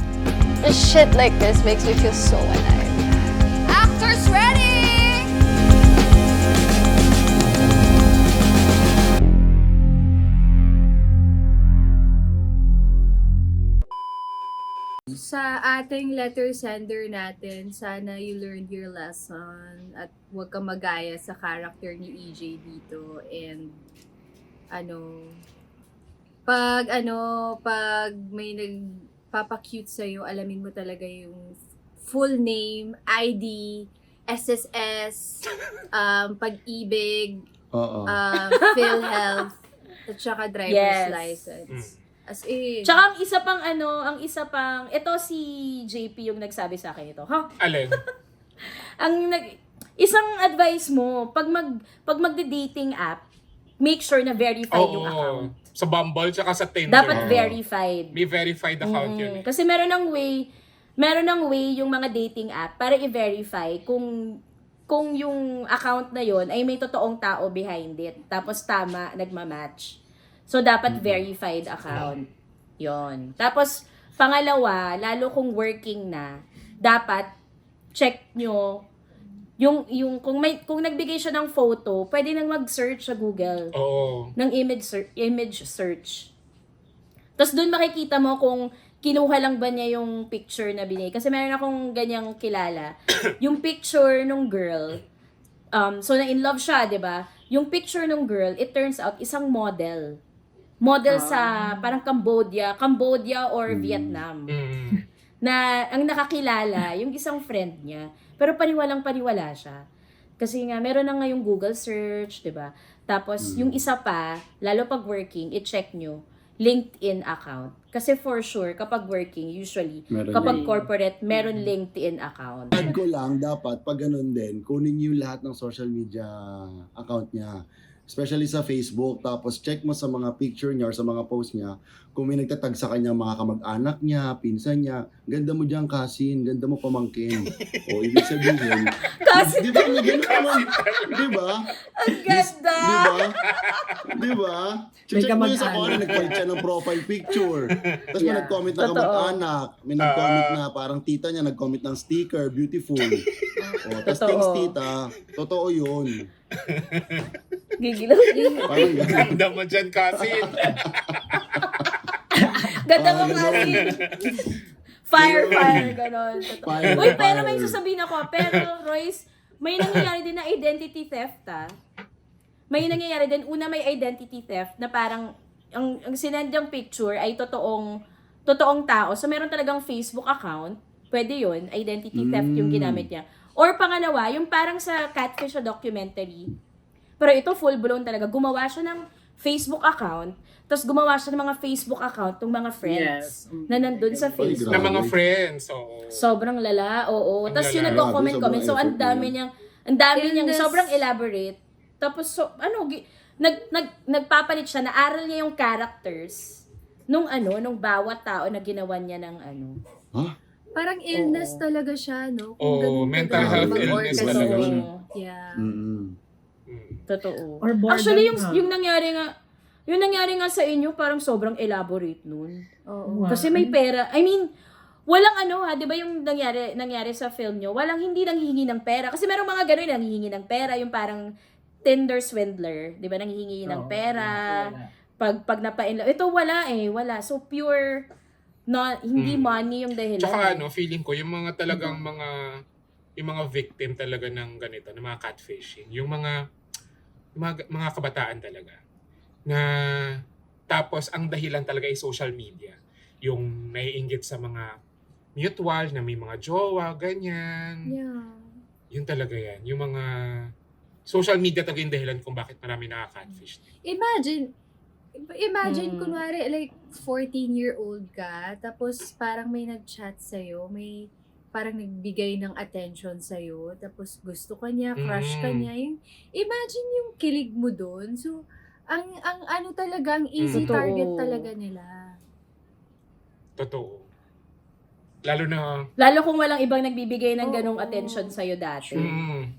A shit like this makes me feel so alive. Actors ready! Sa ating letter sender natin, sana you learned your lesson at huwag ka magaya sa character ni EJ dito. And pag may nagpapakute sa'yo, alamin mo talaga yung full name, ID, SSS, pag-ibig, Oo. PhilHealth, at saka driver's Yes. license. As in, Tsaka ang isa pang, ito si JP yung nagsabi sa akin ito. Alin? Isang advice mo, pag magde-dating app, make sure na verified yung account. Sa Bumble tsaka sa Tinder. Dapat verified. May verified account yun. Kasi meron ng way yung mga dating app para i-verify kung yung account na yon ay may totoong tao behind it. Tapos tama, nagmamatch. So, dapat verified account. Yon. Tapos, pangalawa, lalo kung working na, dapat check nyo kung nagbigay siya ng photo, pwede nang mag-search sa Google Oo. ng image search. Tapos doon makikita mo kung kinuha lang ba niya yung picture na binigay. Kasi meron akong ganyang kilala. Yung picture nung girl, so na-in love siya, di ba? Yung picture nung girl, it turns out isang model. Model sa parang Cambodia or Vietnam. Na ang nakakilala, yung isang friend niya. Pero paniwalang-paniwala siya. Kasi nga, meron na ngayong Google search, di ba? Tapos, yung isa pa, lalo pag working, i-check nyo, LinkedIn account. Kasi for sure, kapag working, usually, Meron kapag yun. corporate, meron LinkedIn account. Add ko lang, dapat, pag ganun din, kunin niyo lahat ng social media account niya. Especially sa Facebook. Tapos check mo sa mga picture niya or sa mga post niya kung may nagtatag sa kanya mga kamag-anak niya, pinsan niya. Ganda mo dyan, Kasin. Ganda mo pamangkin. O, ibig sabihin. Kasin! Di ba? Ganun naman. Di ba? Ang ganda! Di ba? Di ba? May Check mo yun sa kamag-anak. kung nagpalit siya ng profile picture. Tapos may Yeah. nag-comment na Totoo. kamag-anak. May nag-comment na parang tita niya, nag-comment ng sticker, beautiful. O, tapos Totoo. thanks tita. Totoo yun. Gigilaw. Parang ganun. Ganda mo dyan, Kasin. Ganda mo Ganun. kasi. Fire, ganon. Totoo. Fire, Uy, pero fire. may sasabihin ako. Pero, Royce, may nangyayari din na identity theft, May nangyayari din. Una, may identity theft na parang ang sinend yung picture ay totoong tao. So, meron talagang Facebook account. Pwede yun. Identity theft yung ginamit niya. Or pangalawa, yung parang sa Catfish na documentary. Pero ito full-blown talaga. Gumawa siya ng Facebook account. Tapos gumawa siya ng mga Facebook account ng mga friends Yes. na nandun sa Ay, Facebook. Na mga friends. Oo. Sobrang lala, oo. Ang Tapos yung lala. nagko-comment. Grabe, So, ang sobrang dami niyang, Illness. sobrang elaborate. Tapos, nagpapalit siya, naaral niya yung characters nung bawat tao na ginawa niya ng parang illness talaga siya, no? Oo, ganun mental ka health mag-organize. illness talaga Oo. siya. Yeah. Totoo. Or boredom Actually, ka. yung nangyari nga sa inyo, parang sobrang elaborate nun. Oo. Kasi may pera. I mean, walang ano ha, 'di ba yung nangyari sa film nyo, hindi nanghihingi ng pera. Kasi merong mga gano'n nanghihingi ng pera, yung parang Tinder swindler, 'di ba, nanghihingi ng pera. Pag napainlove. Ito wala. So pure hindi money yung dahilan. Tsaka feeling ko yung mga talagang yung mga victim talaga ng ganito, ng mga catfishing, yung mga kabataan talaga na tapos ang dahilan talaga ay social media. Yung naiinggit sa mga mutual na may mga jowa, ganyan. Yeah. Yun talaga yan. Yung mga social media talaga yung dahilan kung bakit marami nakaka-catfish. Imagine kunwari, like, 14-year-old ka, tapos parang may nag-chat sa'yo, may parang nagbigay ng attention sa'yo, tapos gusto ka niya, crush ka niya. Imagine yung kilig mo dun. So, ang ano talaga, ang easy Totoo. target talaga nila. Totoo. Lalo kung walang ibang nagbibigay ng ganong attention sa'yo dati.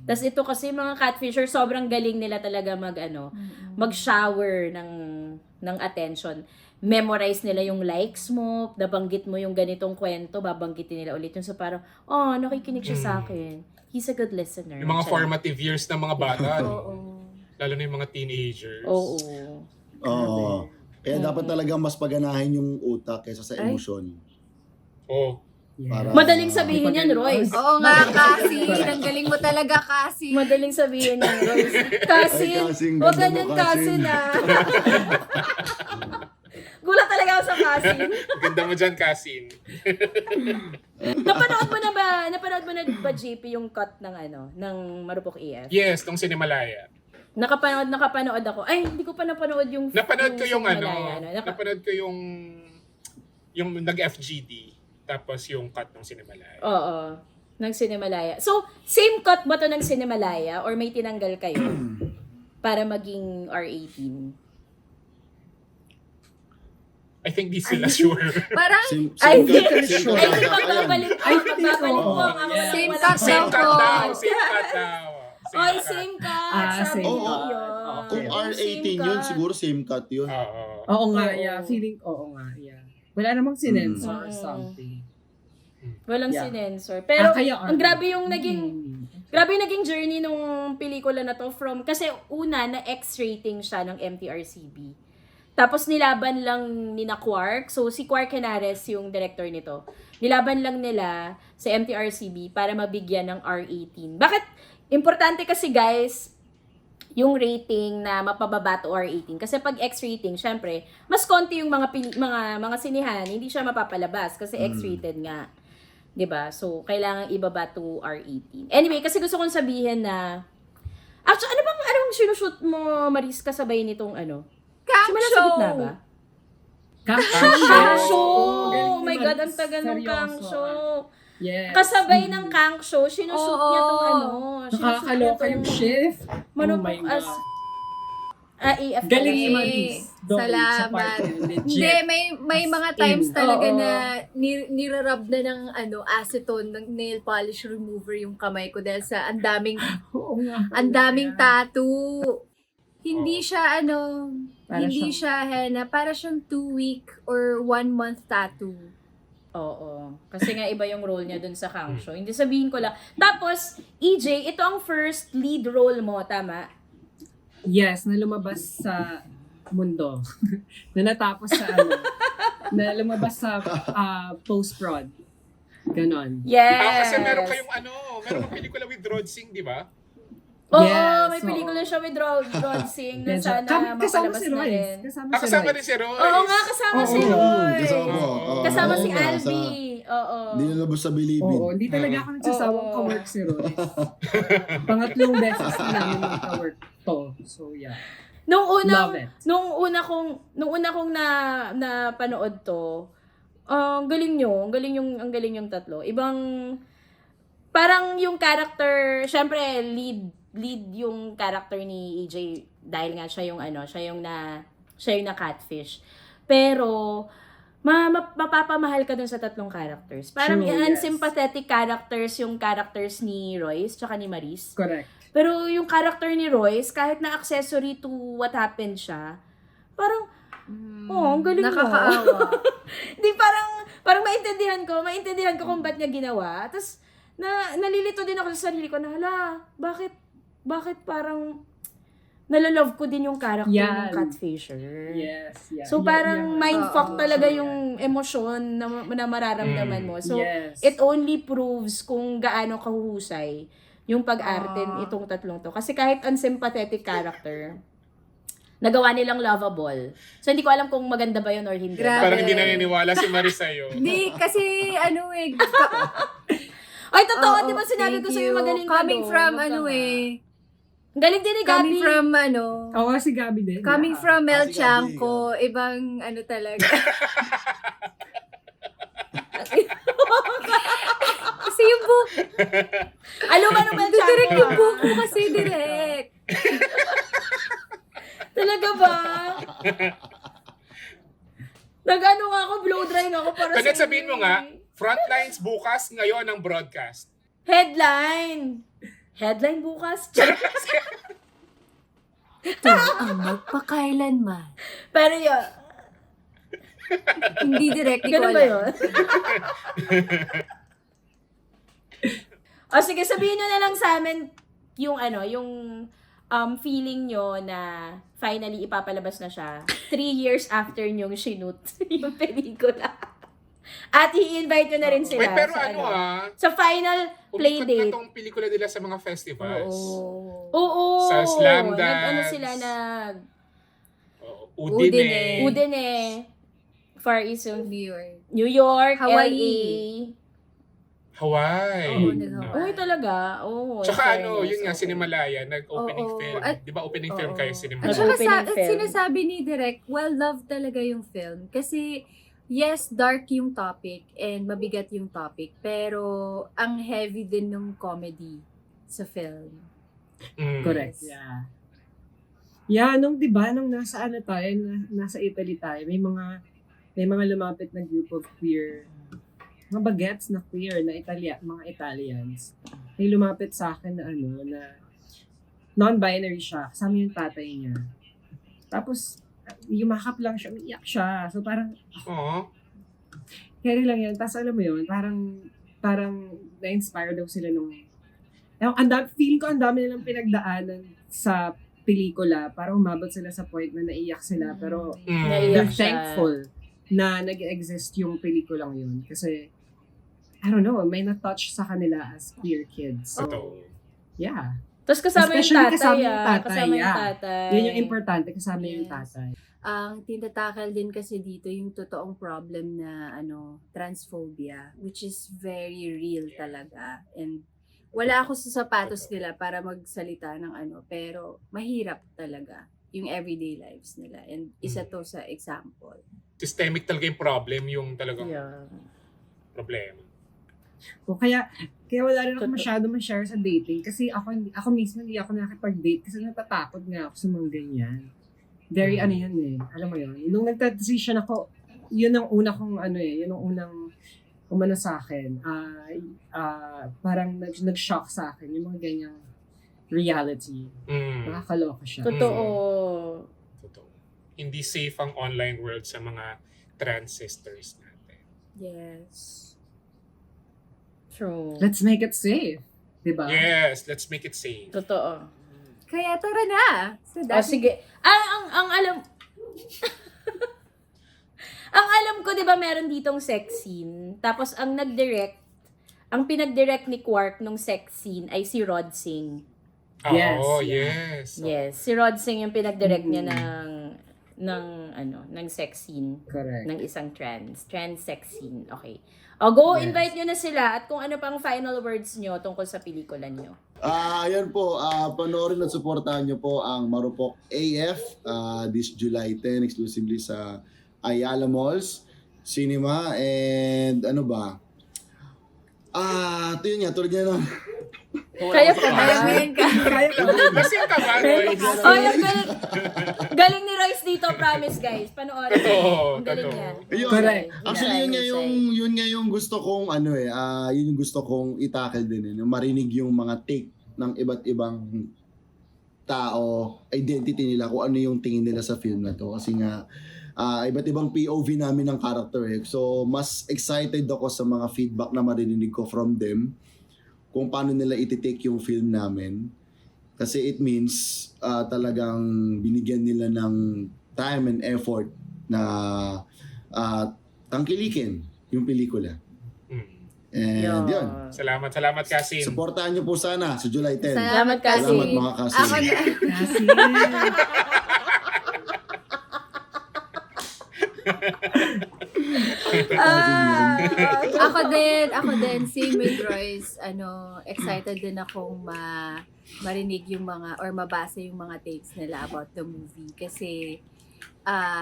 Tapos ito kasi mga catfisher, sobrang galing nila talaga mag-shower ng attention. Memorize nila yung likes mo, nabanggit mo yung ganitong kwento, babanggitin nila ulit yung sa parang, nakikinig siya sa akin. He's a good listener. yung mga formative years ng mga bata. Oo. Lalo na yung mga teenagers. Oo. Kaya dapat talaga mas paganahin yung utak kaysa sa emosyon. Yeah. Madaling sabihin yan, Royce. Oo nga, Cassie. Ang galing mo talaga, Cassie. Madaling sabihin yan, Royce. Cassie, Ay, Cassie, huwag ganda mo, ganyan Cassie Cassie. na. Gulat talaga ako sa Cassie. Ganda mo dyan, Kasin. Napanood mo na ba, JP, yung cut ng Marupok AF? Yes, tong Cinemalaya. Nakapanood ako. Ay, hindi ko pa napanood yung Napanood ko yung Cinemalaya, napanood ko yung nag-FGD. Tapos yung cut ng Cinemalaya. Oo, ng Cinemalaya. So, same cut ba to ng Cinemalaya or may tinanggal kayo para maging R18? I think di sila sure. Parang, Pagbabalik po. Same cut Same cut ko. daw. Same cut daw. Oy, same cut. Sabi same ko cut. yun. Kung R18 Same yun, cut. siguro same cut yun. Oo nga, yeah. Feeling, oo nga, yeah. Wala namang sinensor or something. Walang Yeah. sinensor. Pero, Kaya ang grabe yung naging journey nung pelikula na to from, kasi una, na X-rating siya ng MTRCB. Tapos nilaban lang ni na Quark. So, si Quark Henares, yung director nito. Nilaban lang nila sa MTRCB para mabigyan ng R18. Bakit? Importante kasi, guys, yung rating na mapababa to R18. Kasi pag X-rating, syempre, mas konti yung mga sinihan, hindi siya mapapalabas kasi X-rated nga. 'Di ba? So, kailangan ibaba to R18. Anyway, kasi gusto kong sabihin na actually, anong sinushoot mo, Maris, kasabay nitong Simula sa gitna ba? Kang Show! Oh my God, ang taga ng Kang Show. Yes. Kasabay ng Kang Show, sinushoot niya tong Nakakaloka yung shift. Manupok as AF. Galing ni Maris. Salamat. Hindi, may mga times talaga na nirarab na ng acetone, ng nail polish remover yung kamay ko dahil sa ang daming tattoo. Hindi siya hindi siya henna, para siyang 2-week or 1-month tattoo. Oo. Kasi nga iba yung role niya dun sa Kang Show. Hindi sabihin ko lang. Tapos, EJ, ito ang first lead role mo, tama? Yes, na lumabas sa mundo. Na natapos sa na lumabas sa post-prod. Ganon. Yes! Kasi meron kayong pelikula with Rod Singh, di ba? Oo, Yes, may pelikula siya with Rod Singh na sana kasama mapalabas si na Royce. rin. Kasama rin si Royce. Oo nga, kasama si Roy. Kasama si Oo nga, Albi. Oo. Hindi nalabas sa Bilibid. Oo, hindi talaga ako nagsasawang ka-work si Royce. Pangatlong beses na namin ka-work to. So, yeah. Love it. Nung una kong na panood to, ang galing yung tatlo. Ibang parang yung character, syempre lead yung character ni AJ dahil nga siya yung na catfish. Pero mapapamahal ka dun sa tatlong characters. Parang unsympathetic characters yung characters ni Royce tsaka ni Maris. Correct. Pero yung character ni Royce, kahit na accessory to what happened siya, parang ang galing mo. Nakakaawa. Di parang maintindihan ko kung ba't niya ginawa. Tapos, nalilito din ako sa sarili ko na, hala, bakit parang nalalove ko din yung character Yan. ng Catfisher. Yes, yeah. So, parang mindfuck Oo, talaga yeah. yung emosyon na mararamdaman mo. So, Yes. it only proves kung gaano kahuhusay yung pag-arte itong tatlong to. Kasi kahit unsympathetic character, nagawa nilang lovable. So, hindi ko alam kung maganda ba yun or hindi. Grabe. Parang hindi naniniwala si Maris sa'yo. Hindi, kasi Ay, totoo, Oo, di ba sinabi ko thank sa'yo you. magaling ka Coming doon? from Huwag ka nga. Galing din ni Gabi. Coming from Oo, si Gabi din. Coming Yeah. from Mel si Gabi, Chanco, ibang talaga. Kasi yung book, Ano ba naman siya? direct yung book mo kasi direct. Talaga ba? Nag-ano nga ako, blow dry nga ako para Kagad sa sabihin mo nga, Frontlines bukas ngayon ang broadcast. Headline bukas. Ito ang magpakailanman. Pero yun, Hindi direct, di ko ganun ba alam. yun? O sige, sabihin nyo na lang sa amin yung feeling nyo na finally ipapalabas na siya 3 years after nyong shoot yung pelikula. At i-invite nyo na rin sila Wait, pero sa, sa final umikat playdate. na tong pelikula nila sa mga festivals. Oo. Sa Slam Dance. Nag-ano sila Udine. Udine. Far East of New York. New York, Hawaii. LA. Hawaii. Oo, nag-Hawaii. Uy, talaga. Oo. Tsaka in fairness, yun nga, oo. Cinemalaya, nag-opening Oo. film. At- Di ba opening film Oo. kayo, At Cinemalaya? saka Opening film. sinasabi ni Direk, well-loved talaga yung film. Kasi, yes, dark yung topic and mabigat yung topic. Pero, ang heavy din ng comedy sa film. Mm. Correct. Yeah. Yeah, nung 'di ba nung nasa tayo, nasa Italy tayo, may mga lumapit na group of queer mga bagets na queer na mga Italians. May lumapit sa akin na na non-binary siya, kasama yung tatay niya. Tapos yumakap lang siya, umiyak siya. So parang Oo. carry lang yan. Tapos alam mo yun, parang na-inspire daw sila nung feeling ko ang dami nilang pinagdaanan sa pelikula para umabot sila sa point na naiyak sila. Pero Mm. Naiyak they're siya. thankful na nag-exist yung pelikulang yun. Kasi, I don't know, may na-touch sa kanila as queer kids. So, Totoo. yeah. Tapos kasama yung Especially tatay, kasama yung tatay, Kasama yung yeah. tatay. Yun yung importante, kasama yung Yes. tatay. Ang tinatakal din kasi dito yung totoong problem na transphobia, which is very real talaga. And wala ako sa sapatos nila para magsalita ng pero mahirap talaga yung everyday lives nila. And isa to sa example. Systemic talaga yung problem, yung talagang Yeah. problema. O kaya wala rin ako Totoo. masyado ma-share sa dating kasi ako mismo hindi ako nakipag-date kasi natatakot nga ako sa mga ganyan. Very yan alam mo yun. Nung nag-transition ako, yun ang una kong yun ang unang umano sa akin. Parang nag-shock sa akin yung mga ganyang reality. Mm. Nakakaloka siya. Totoo. Totoo. Hindi safe ang online world sa mga trans sisters natin. Yes. True. Let's make it safe. Diba? Yes, let's make it safe. Totoo. Kaya tara na. So Sige. Ang alam... ang alam ko, di ba, meron ditong sex scene. Tapos, ang pinag-direct ni Quark nung sex scene ay si Rod Singh. Yes, Oo, yeah. yes. Yes, si Rod Singh yung pinag-direct niya ng sex scene Correct. ng isang trans sex scene. Okay. O, go, Yes. invite nyo na sila at kung ano pang final words nyo tungkol sa pelikula nyo. Ayan po, panoorin at supportahan nyo po ang Marupok AF this July 10 exclusively sa Ayala Malls Cinema and ano ba? Ito yun nga, tulad niya na. Kaya pa ba? Kaya ko. Lasing ka ba, Royce? Oh, yung galing ni Royce dito, promise guys. Panoorin. Totoo, Ang galing totoo. niya. Ayun. Correct. Actually, yun nga yung gusto kong yun yung gusto kong i-tackle din yung marinig yung mga take ng iba't ibang tao, identity nila, kung ano yung tingin nila sa film na to. Kasi nga, iba't ibang POV namin ng character eh. So, mas excited ako sa mga feedback na marinig ko from them kung paano nila iti-take yung film namin. Kasi it means talagang binigyan nila ng time and effort na tangkilikin yung pelikula. And yun. Salamat Kasim. Supportahan niyo po sana sa July 10. Salamat, Kasim. Salamat mga Kasim. Ako na, Kasi, ako din, same with Royce, excited din akong marinig yung mga, or mabasa yung mga takes nila about the movie. Kasi,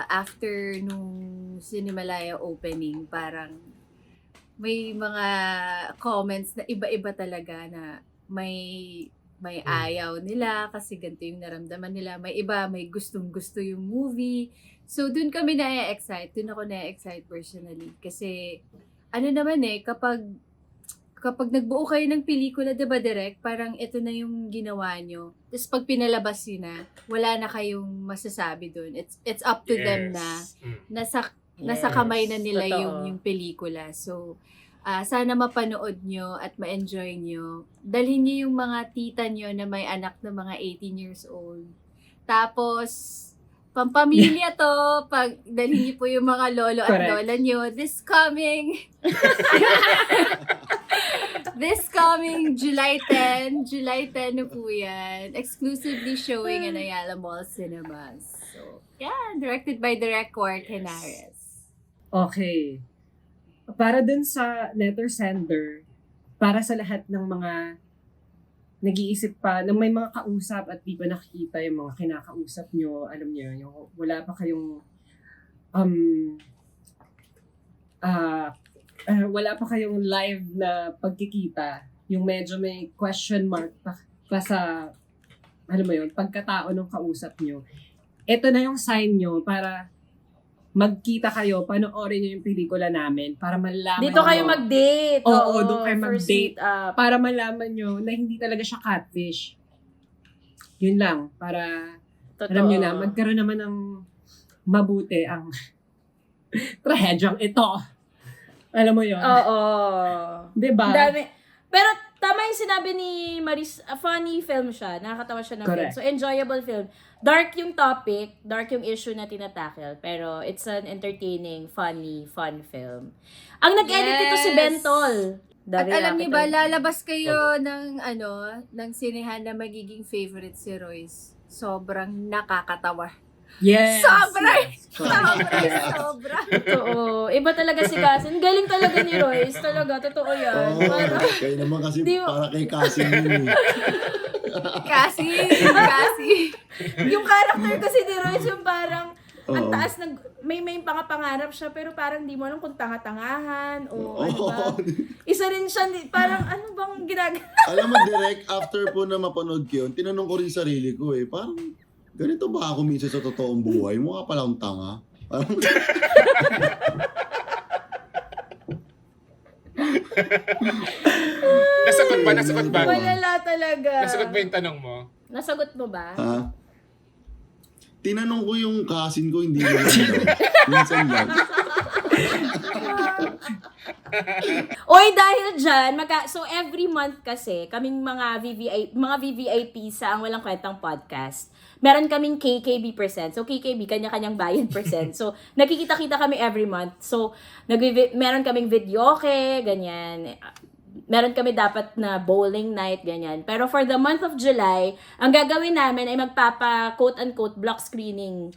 after nung Cinemalaya opening, parang may mga comments na iba-iba talaga na may ayaw nila kasi ganito yung naramdaman nila. May iba, may gustong-gusto yung movie. So, dun kami na-excite. Dun ako na-excite personally. Kasi, naman kapag nagbuo kayo ng pelikula, diba, Direk? Parang ito na yung ginawa nyo. Tapos pag pinalabas yun na, wala na kayong masasabi dun. It's up to them na nasa kamay na nila Totoo. yung pelikula. So, sana mapanood nyo at ma-enjoy nyo. Dalhin nyo yung mga tita nyo na may anak na mga 18 years old. Tapos, pampamilya to, pag dalhin nyo po yung mga lolo at Correct. lola nyo. This coming July 10 na po yan. Exclusively showing in Ayala Mall Cinemas. So, yeah, directed by Direk Court Henares. okay. Para dun sa letter sender, para sa lahat ng mga nag-iisip pa, na may mga kausap at di ba nakikita yung mga kinakausap nyo, alam nyo, yung wala pa kayong wala pa kayong live na pagkikita, yung medyo may question mark pa sa, alam mo yun, pagkatao ng kausap nyo. Ito na yung sign nyo para magkita kayo, panoorin nyo yung pelikula namin para malaman Dito kayo nyo- mag-date. Oo, doon kayo first mag-date. meet up. para malaman nyo na hindi talaga siya catfish. Yun lang, para Totoo. alam nyo na, magkaroon naman ng mabuti ang trahedyang ito. Alam mo yun? Oo. Diba? Dami. Pero tama yung sinabi ni Maris, funny film siya. Nakakatawa siya ng film. Correct. So, enjoyable film. Dark yung topic, dark yung issue na tinatackle, pero it's an entertaining, funny, fun film. Ang nag-edit ito si Yes. Bentol. At Dari alam niyo Rapital. ba, lalabas kayo ng sinehan na magiging favorite si Royce. Sobrang nakakatawa. Yes. Sobrang! Yes. Sobra. Totoo. Iba talaga si Cassie. Galing talaga ni Royce. Talaga, totoo yan. Oo, Parang, kayo naman kasi Di ba- para kay Kasim yun eh. Kasi. yung character kasi ni Royce yung parang ang Oo. taas ng may pangapangarap siya pero parang di mo alam kung tanga-tangahan o ano ba. Isa rin siya parang ano bang ginagawa. Alam mo, direct after po na mapanood ko yun, tinanong ko rin sarili ko eh, parang ganito ba ako minsan sa totoong buhay? Mukha pala akong tanga. Parang, Nasagot ba? Malala talaga. Nasagot ba yung tanong mo? Nasagot mo ba? ha? Tinanong ko yung kasin ko, hindi naman daw. Minsan lang. Oy, dahil dyan, so every month kasi, kaming mga VVIP sa Ang Walang Kwentang Podcast, meron kaming KKB %. So, KKB, kanya-kanyang bayan %. So, nakikita-kita kami every month. So, meron kaming videoke, ganyan. Meron kami dapat na bowling night, ganyan. Pero for the month of July, ang gagawin namin ay magpapa quote-unquote block screening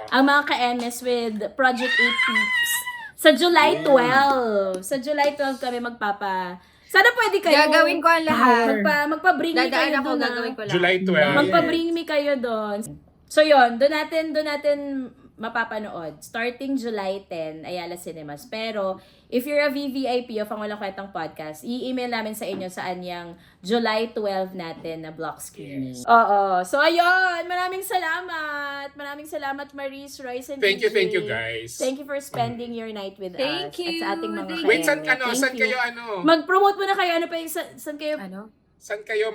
ang mga ka-MS with Project 8 Peeps. Sa July 12. Sa July 12 kami magpapa... Sana pwede kayo. Gagawin ko ang lahat. Magpa-bring me kayo Dadaan ako, doon. gagawin ko lang. July 12. Magpa-bring me kayo doon. So yon, doon natin mapapanood. Starting July 10, Ayala Cinemas. Pero, if you're a VVIP of Ang Walang Kwentang Podcast, i-email namin sa inyo saan yung July 12 natin na block screening. Oo. So, ayun. Maraming salamat, Maris, Royce, and Thank you EJ. guys. Thank you for spending your night with Thank us. you. At sa ating mga Thank Wait, ka-eme. Thank saan you. kayo Mag-promote muna kayo. Ano pa yung, saan kayo Ano? Saan kayo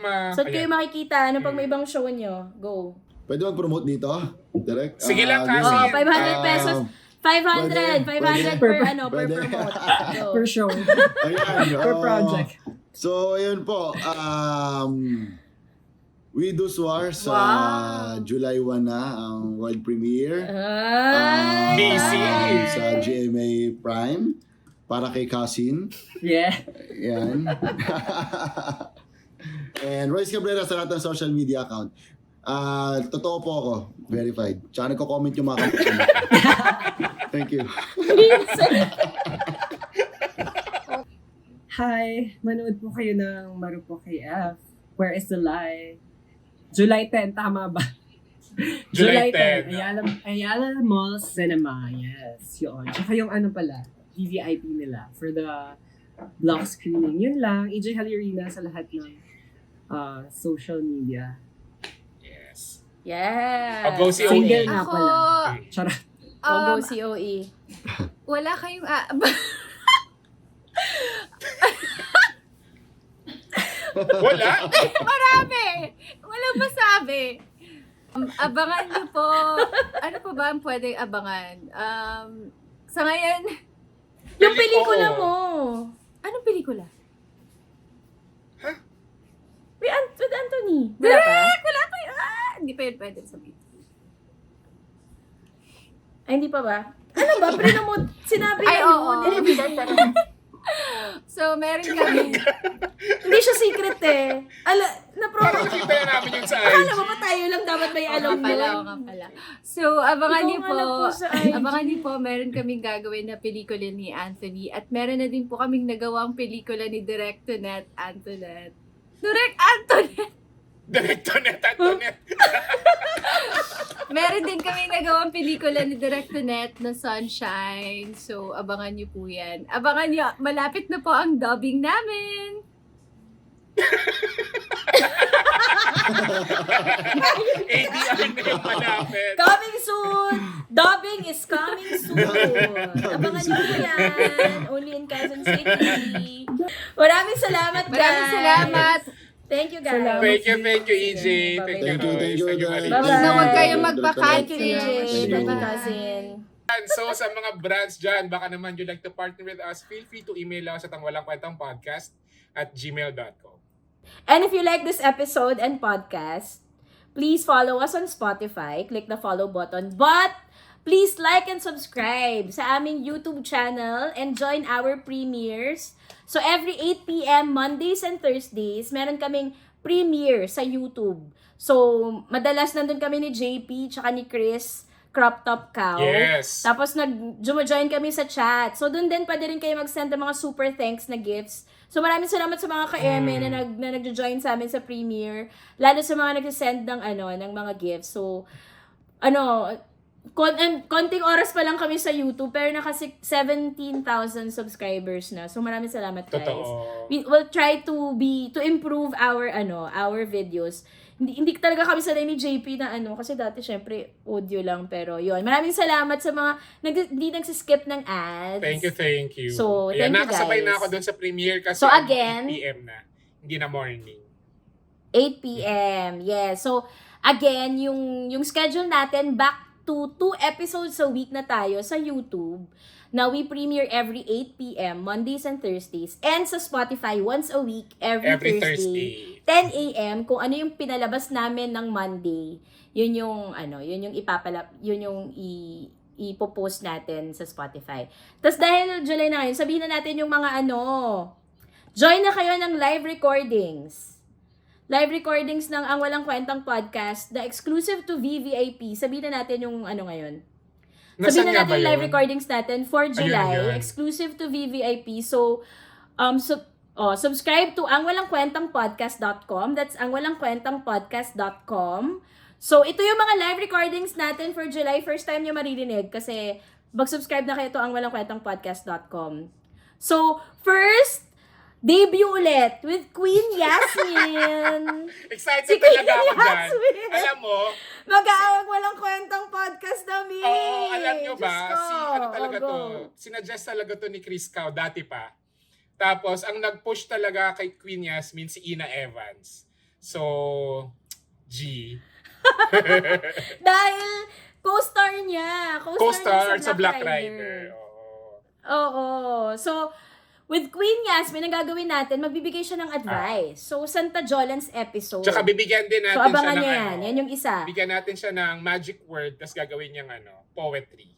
makikita? Ano pag Ayan. may ibang show nyo? Go. Pwede mag-promote dito? Direct? Sige lang, ganun. kasi. 500 pesos. 500 per Pwede. promote. So, Per show. Ayan. Per oo. project. So, ayun po. We Do Swar sa July 1 na ang world premiere. Busy. Sa GMA Prime. Para kay Cousin. Yeah. Yan. And Royce Cabrera sa lahat ng social media account. Totoo po ako. Verified. Tsaka nagko-comment yung mga kapatid. Thank you. Hi, manood po kayo ng Marupok KF. Where is the lie? July 10, tama ba? July 10. Ayala Mall Cinema. Yes, yun. Tsaka yung ano pala, VVIP nila for the block screening. Yun lang, EJ Halirina sa lahat ng social media. Yes. yeah. Go si Single OE. nga Ako, pala. Charot. Go COE. wala kayong... Wala. Marami! Walang masabi. Abangan niyo po. Ano pa ba ang pwedeng abangan? Sa ngayon, Yung pelikula Oo. mo. anong pelikula? With Anthony. Wala pa? Wala pa yun. Hindi pa yun pwede sabihin. Ay, hindi pa ba? Ano ba? Pre-promote. Sinabi Ay, na oo. yun. Di ba parang So, meron kami. Hindi siya secret eh. Na-promote. nakita na namin yun sa Akala IG. mo ba tayo lang dapat may alam Oo nga nun? pala. So, abangan Ikaw niyo nga po. lang po sa IG. Abangan niyo po, meron kaming gagawin na pelikula ni Anthony at meron na din po kaming nagawang pelikula ni Direct Antoinette. Direct Antoinette! Directonet, Antonet. Meron din kami nagawang pelikula ni Direct na Sunshine. So, abangan niyo po yan. Abangan niyo, malapit na po ang dubbing namin. ADR na yung malapit. Coming soon! Dubbing is coming soon! Abangan niyo po yan. Only in Quezon City. Maraming salamat, guys. Maraming salamat. Thank you, guys. Salamat. Thank you, EJ. Thank you, Thank you, Royce. Thank you, guys. Alex. Bye-bye. Na huwag kayong Thank magbakante. you, EJ. Thank you, Bye-bye. cousin. So, sa mga brands dyan, baka naman you'd like to partner with us, feel free to email us at ang walang kwentang podcast @gmail.com. And if you like this episode and podcast, please follow us on Spotify. Click the follow button. But please like and subscribe sa aming YouTube channel and join our premieres. So every 8 p.m. Mondays and Thursdays, meron kaming premiere sa YouTube. So madalas nandun kami ni JP tsaka ni Chris, Crop Top Cow. Yes. Tapos nag-join kami sa chat. So doon din pwede rin kayo mag-send ng mga super thanks na gifts. So maraming salamat sa mga ka-eme na nag-join sa amin sa premiere. Lalo sa mga nag-send ng mga gifts. So konting oras pa lang kami sa YouTube pero naka 17,000 subscribers na. So maraming salamat, guys. Totoo. We will try to improve our videos. Hindi talaga kami sanay ni JP na kasi dati syempre audio lang, pero yon. Maraming salamat sa mga hindi nagsiskip ng ads. Thank you. So, Ayan, thank you, nakasabay guys. na ako doon sa premiere kasi So, again, 8 p.m. na. Hindi na morning. 8 p.m. Yes. So, again, yung schedule natin, back to 2 episodes a week na tayo sa YouTube. Now, we premiere every 8 p.m. Mondays and Thursdays. And sa Spotify, once a week, every Thursday. 10 a.m. Kung ano yung pinalabas namin ng Monday, yun yung ipopost natin sa Spotify. Tapos dahil July na ngayon, sabihin na natin yung mga join na kayo ng live recordings. Live recordings ng Ang Walang Kwentang Podcast na exclusive to VVIP. Sabihin na natin yung ngayon. Sabihin na natin yung live recordings natin for July, exclusive to VVIP. So, subscribe to angwalangkwentangpodcast.com. That's angwalangkwentangpodcast.com. So, ito yung mga live recordings natin for July. First time nyo maririnig kasi mag-subscribe na kayo to angwalangkwentangpodcast.com. So, first, debut ulit with Queen Yasmin. Excited talaga ako dyan. Alam mo, Mag-aawag walang kwentang podcast namin. oo, alam nyo ba, Diyos ko. talaga Go. to, sinuggest talaga to ni Chris Cow, dati pa. Tapos, ang nag-push talaga kay Queen Yasmin, si Ina Evans. So, G. Dahil co-star niya. Co-star niya sa Black Rider. Oo. So, with Queen Yasmin, ang gagawin natin, magbibigay siya ng advice. So, Santa Jolens episode. Tsaka bibigyan din natin so, abangan siya ng niya yan. Yan yung isa. Bigyan natin siya ng magic word, tapos gagawin niyang poetry.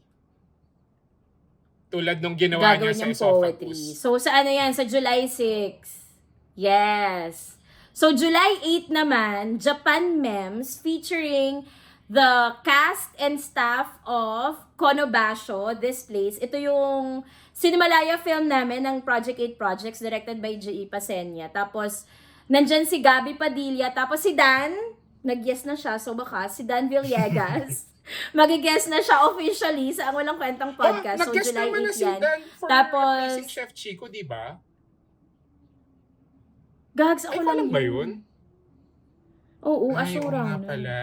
Tulad nung ginawa Gagawin niya sa niyang poetry. Esophagus. So, sa ano yan? Sa July 6. Yes. So, July 8 naman, Japan Memes featuring the cast and staff of Konobasho, This Place. Ito yung Cinemalaya film namin ng Project 8 Projects directed by J.E. Pasenya. Tapos, nandyan si Gabby Padilla. Tapos si Dan, nag-guest na siya. So, baka si Dan Villegas. Mag-guest na siya officially sa Ang Walang Kwentang Podcast. So, nag-guest July naman 8 na si yan. Dan for Tapos, Missing Chef Chico, di ba? Gags, Ay, ako walang lang ba yun? Oo, Ay, oo Ashura. nga pala.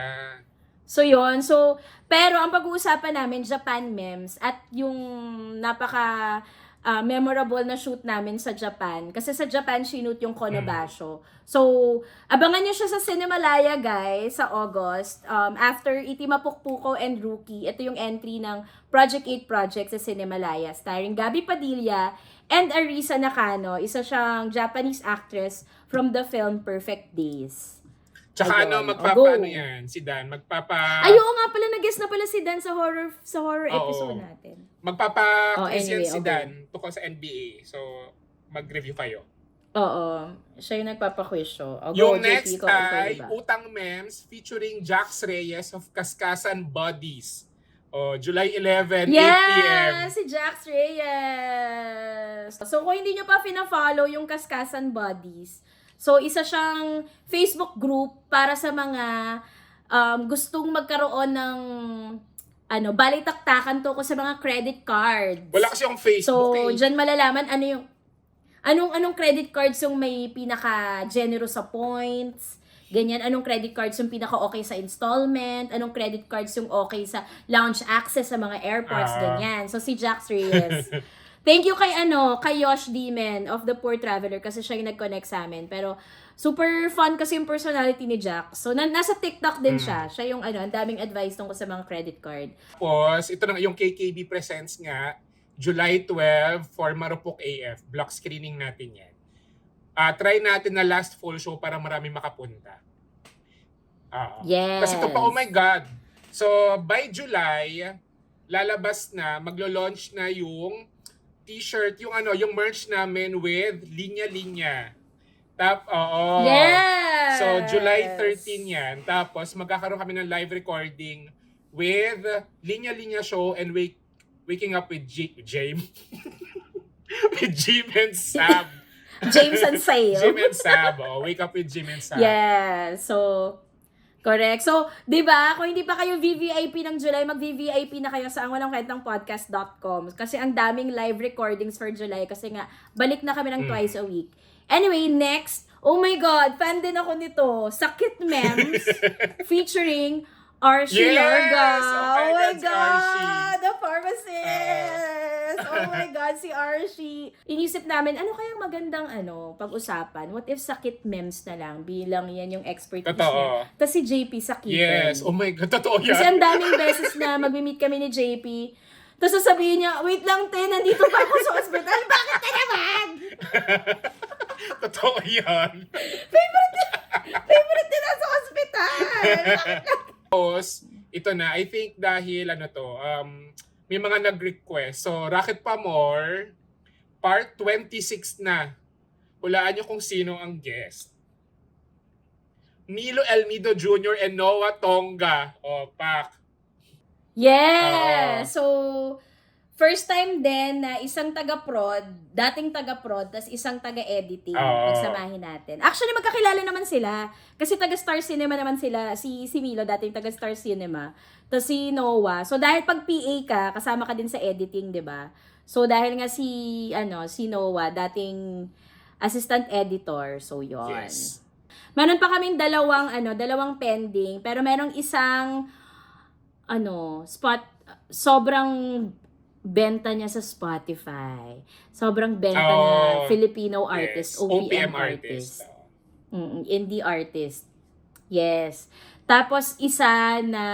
So, yon. So, pero ang pag-uusapan namin, Japan Memes at yung napaka memorable na shoot namin sa Japan. Kasi sa Japan, shoot yung Konobasho. So, abangan nyo siya sa Cinemalaya, guys, sa August. After Itimapukpuko and Rookie, ito yung entry ng Project 8 Project sa Cinemalaya, starring Gabby Padilla and Arisa Nakano. Isa siyang Japanese actress from the film Perfect Days. Tsaka Ayun. magpapaano yan? Si Dan, Ay, oo nga pala, nag-guest na pala si Dan sa horror Oo. episode natin. Magpapa-quiz yan anyway, si okay. Dan tungkol sa NBA. So, mag-review kayo. Oo. Siya yung nagpapaquiz show. Yung JP, next ikaw ay ba? Utang Memes featuring Jax Reyes of Kaskasan Buddies. July 11, 8 p.m. Yeah! Si Jax Reyes! So, kung hindi nyo pa fina-follow yung Kaskasan Buddies, so, isa siyang Facebook group para sa mga gustong magkaroon ng balitaktakan tungkol sa mga credit cards. Wala kasi yung Facebook So, dyan malalaman anong credit cards yung may pinaka-generous sa points, ganyan, anong credit cards yung pinaka-okay sa installment, anong credit cards yung okay sa lounge access sa mga airports, ganyan. So, si Jax Reyes. Thank you kay Yosh Demon of The Poor Traveler kasi siya yung nag-connect sa amin. Pero super fun kasi yung personality ni Jax. So nasa TikTok din siya. Siya yung ang daming advice tungkol sa mga credit card. Tapos, ito na yung KKB Presents nga, July 12 for Marupok AF. Block screening natin yan. Try natin na last full show para marami makapunta. Yes. Kasi ito pa, oh my God. So, by July, lalabas na, maglo-launch na yung t-shirt, yung merch namin with linya-linya. Yes! So, July 13 yan. Tapos, magkakaroon kami ng live recording with Linya-Linya Show and Waking Up with James. with Jim and Sab. James and Sale. Jim and Sab. Wake Up with Jim and Sab. Yeah. So, correct. So, di ba, kung hindi pa kayo VVIP ng July, mag-VVIP na kayo sa angwalangkwentangpodcast.com kasi ang daming live recordings for July kasi nga, balik na kami ng twice a week. Anyway, next, oh my God, fan din ako nito. Sakit Memes featuring Archie Lorga. Oh my God, si Archie. The pharmacist! Oh my God, si Archie. Inisip namin, ano kayang magandang pag-usapan? What if Sakit Memes na lang? Bilang yan yung expertise Totoo. niya. Tapos si JP Sakitin. Yes. Oh my God, totoo yan. Kasi ang daming beses na mag-meet kami ni JP. Tapos sasabihin niya, wait lang, te, nandito pa ako sa ospital. Bakit na naman? Totoo yan. Favorite din sa ospital. Tapos, ito na, I think dahil may mga nag-request. So, Rocket Pa More, part 26 na. Hulaan nyo kung sino ang guest. Milo Elmido Jr. and Noah Tonga. Pak. Yeah! So, first time din na isang taga-prod, dating taga-prod, tas isang taga-editing, pagsamahin natin. Actually, magkakilala naman sila. Kasi taga-Star Cinema naman sila. Si Milo, dating taga-Star Cinema. Tapos si Noah. So, dahil pag PA ka, kasama ka din sa editing, di ba? So, dahil nga si Noah, dating assistant editor. So, yon. Yes. Meron pa kaming dalawang pending. Pero merong isang, sobrang benta niya sa Spotify. Sobrang benta na Filipino artist, Yes. OPM artist. artist. Indie artist. Yes. Tapos isa na,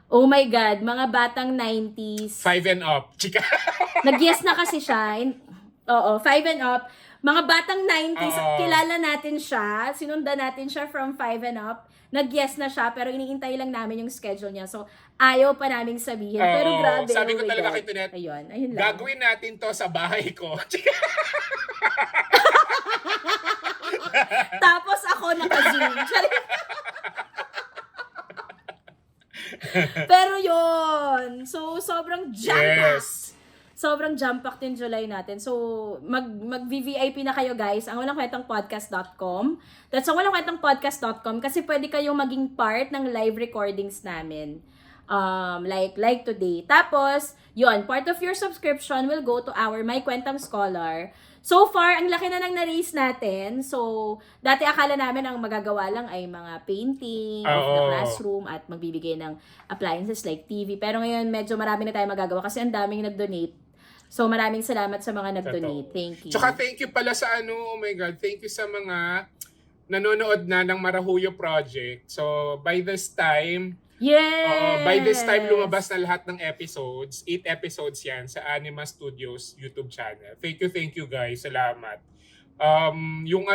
oh my God, mga batang 90s. 5 and up. Chika. Nag-yes na kasi siya. Oo, 5 and up. Mga batang 90s, Oo. kilala natin siya. Sinundan natin siya from 5 and up. Nag-yes na siya, pero iniintay lang namin yung schedule niya. So, ayaw pa naming sabihin. Pero Oo. grabe. Sabi oh ko my talaga God. kay Tunet, Ayun lang. gagawin natin to sa bahay ko. Chika. Tapos ako naka-zoom. Pero yon. So, sobrang jam-packed. Yes. Sobrang jam-packed yung July natin. So, mag-VVIP na kayo, guys. Ang walangkwentangpodcast.com. That's ang walangkwentangpodcast.com kasi pwede kayong maging part ng live recordings namin. Like today. Tapos, yon, part of your subscription will go to our My Kwentang Scholar. So far, ang laki na nang na-raise natin. So, dati akala namin ang magagawa lang ay mga painting of the Oo. classroom at magbibigay ng appliances like TV. Pero ngayon, medyo marami na tayo magagawa kasi ang daming nag-donate. So, maraming salamat sa mga nag-donate. Thank you. Tsaka thank you pala sa oh my God, thank you sa mga nanonood na ng Marahuyo Project. So, by this time, yes! by this time lumabas na lahat ng episodes. 8 episodes yan sa Anima Studios YouTube channel. Thank you guys. Salamat. Yung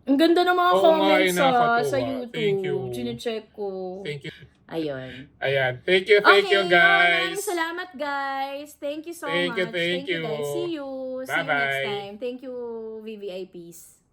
Ang ganda ng mga Oo nga, comments nakakatuwa. sa YouTube. Thank you. Chine-check ko. thank you. Ayun. Ayan. Thank you Okay, guys. maraming salamat guys. Thank you so Thank you, much. thank you. guys. See you. See you next Bye-bye. time. Thank you, VVIPs.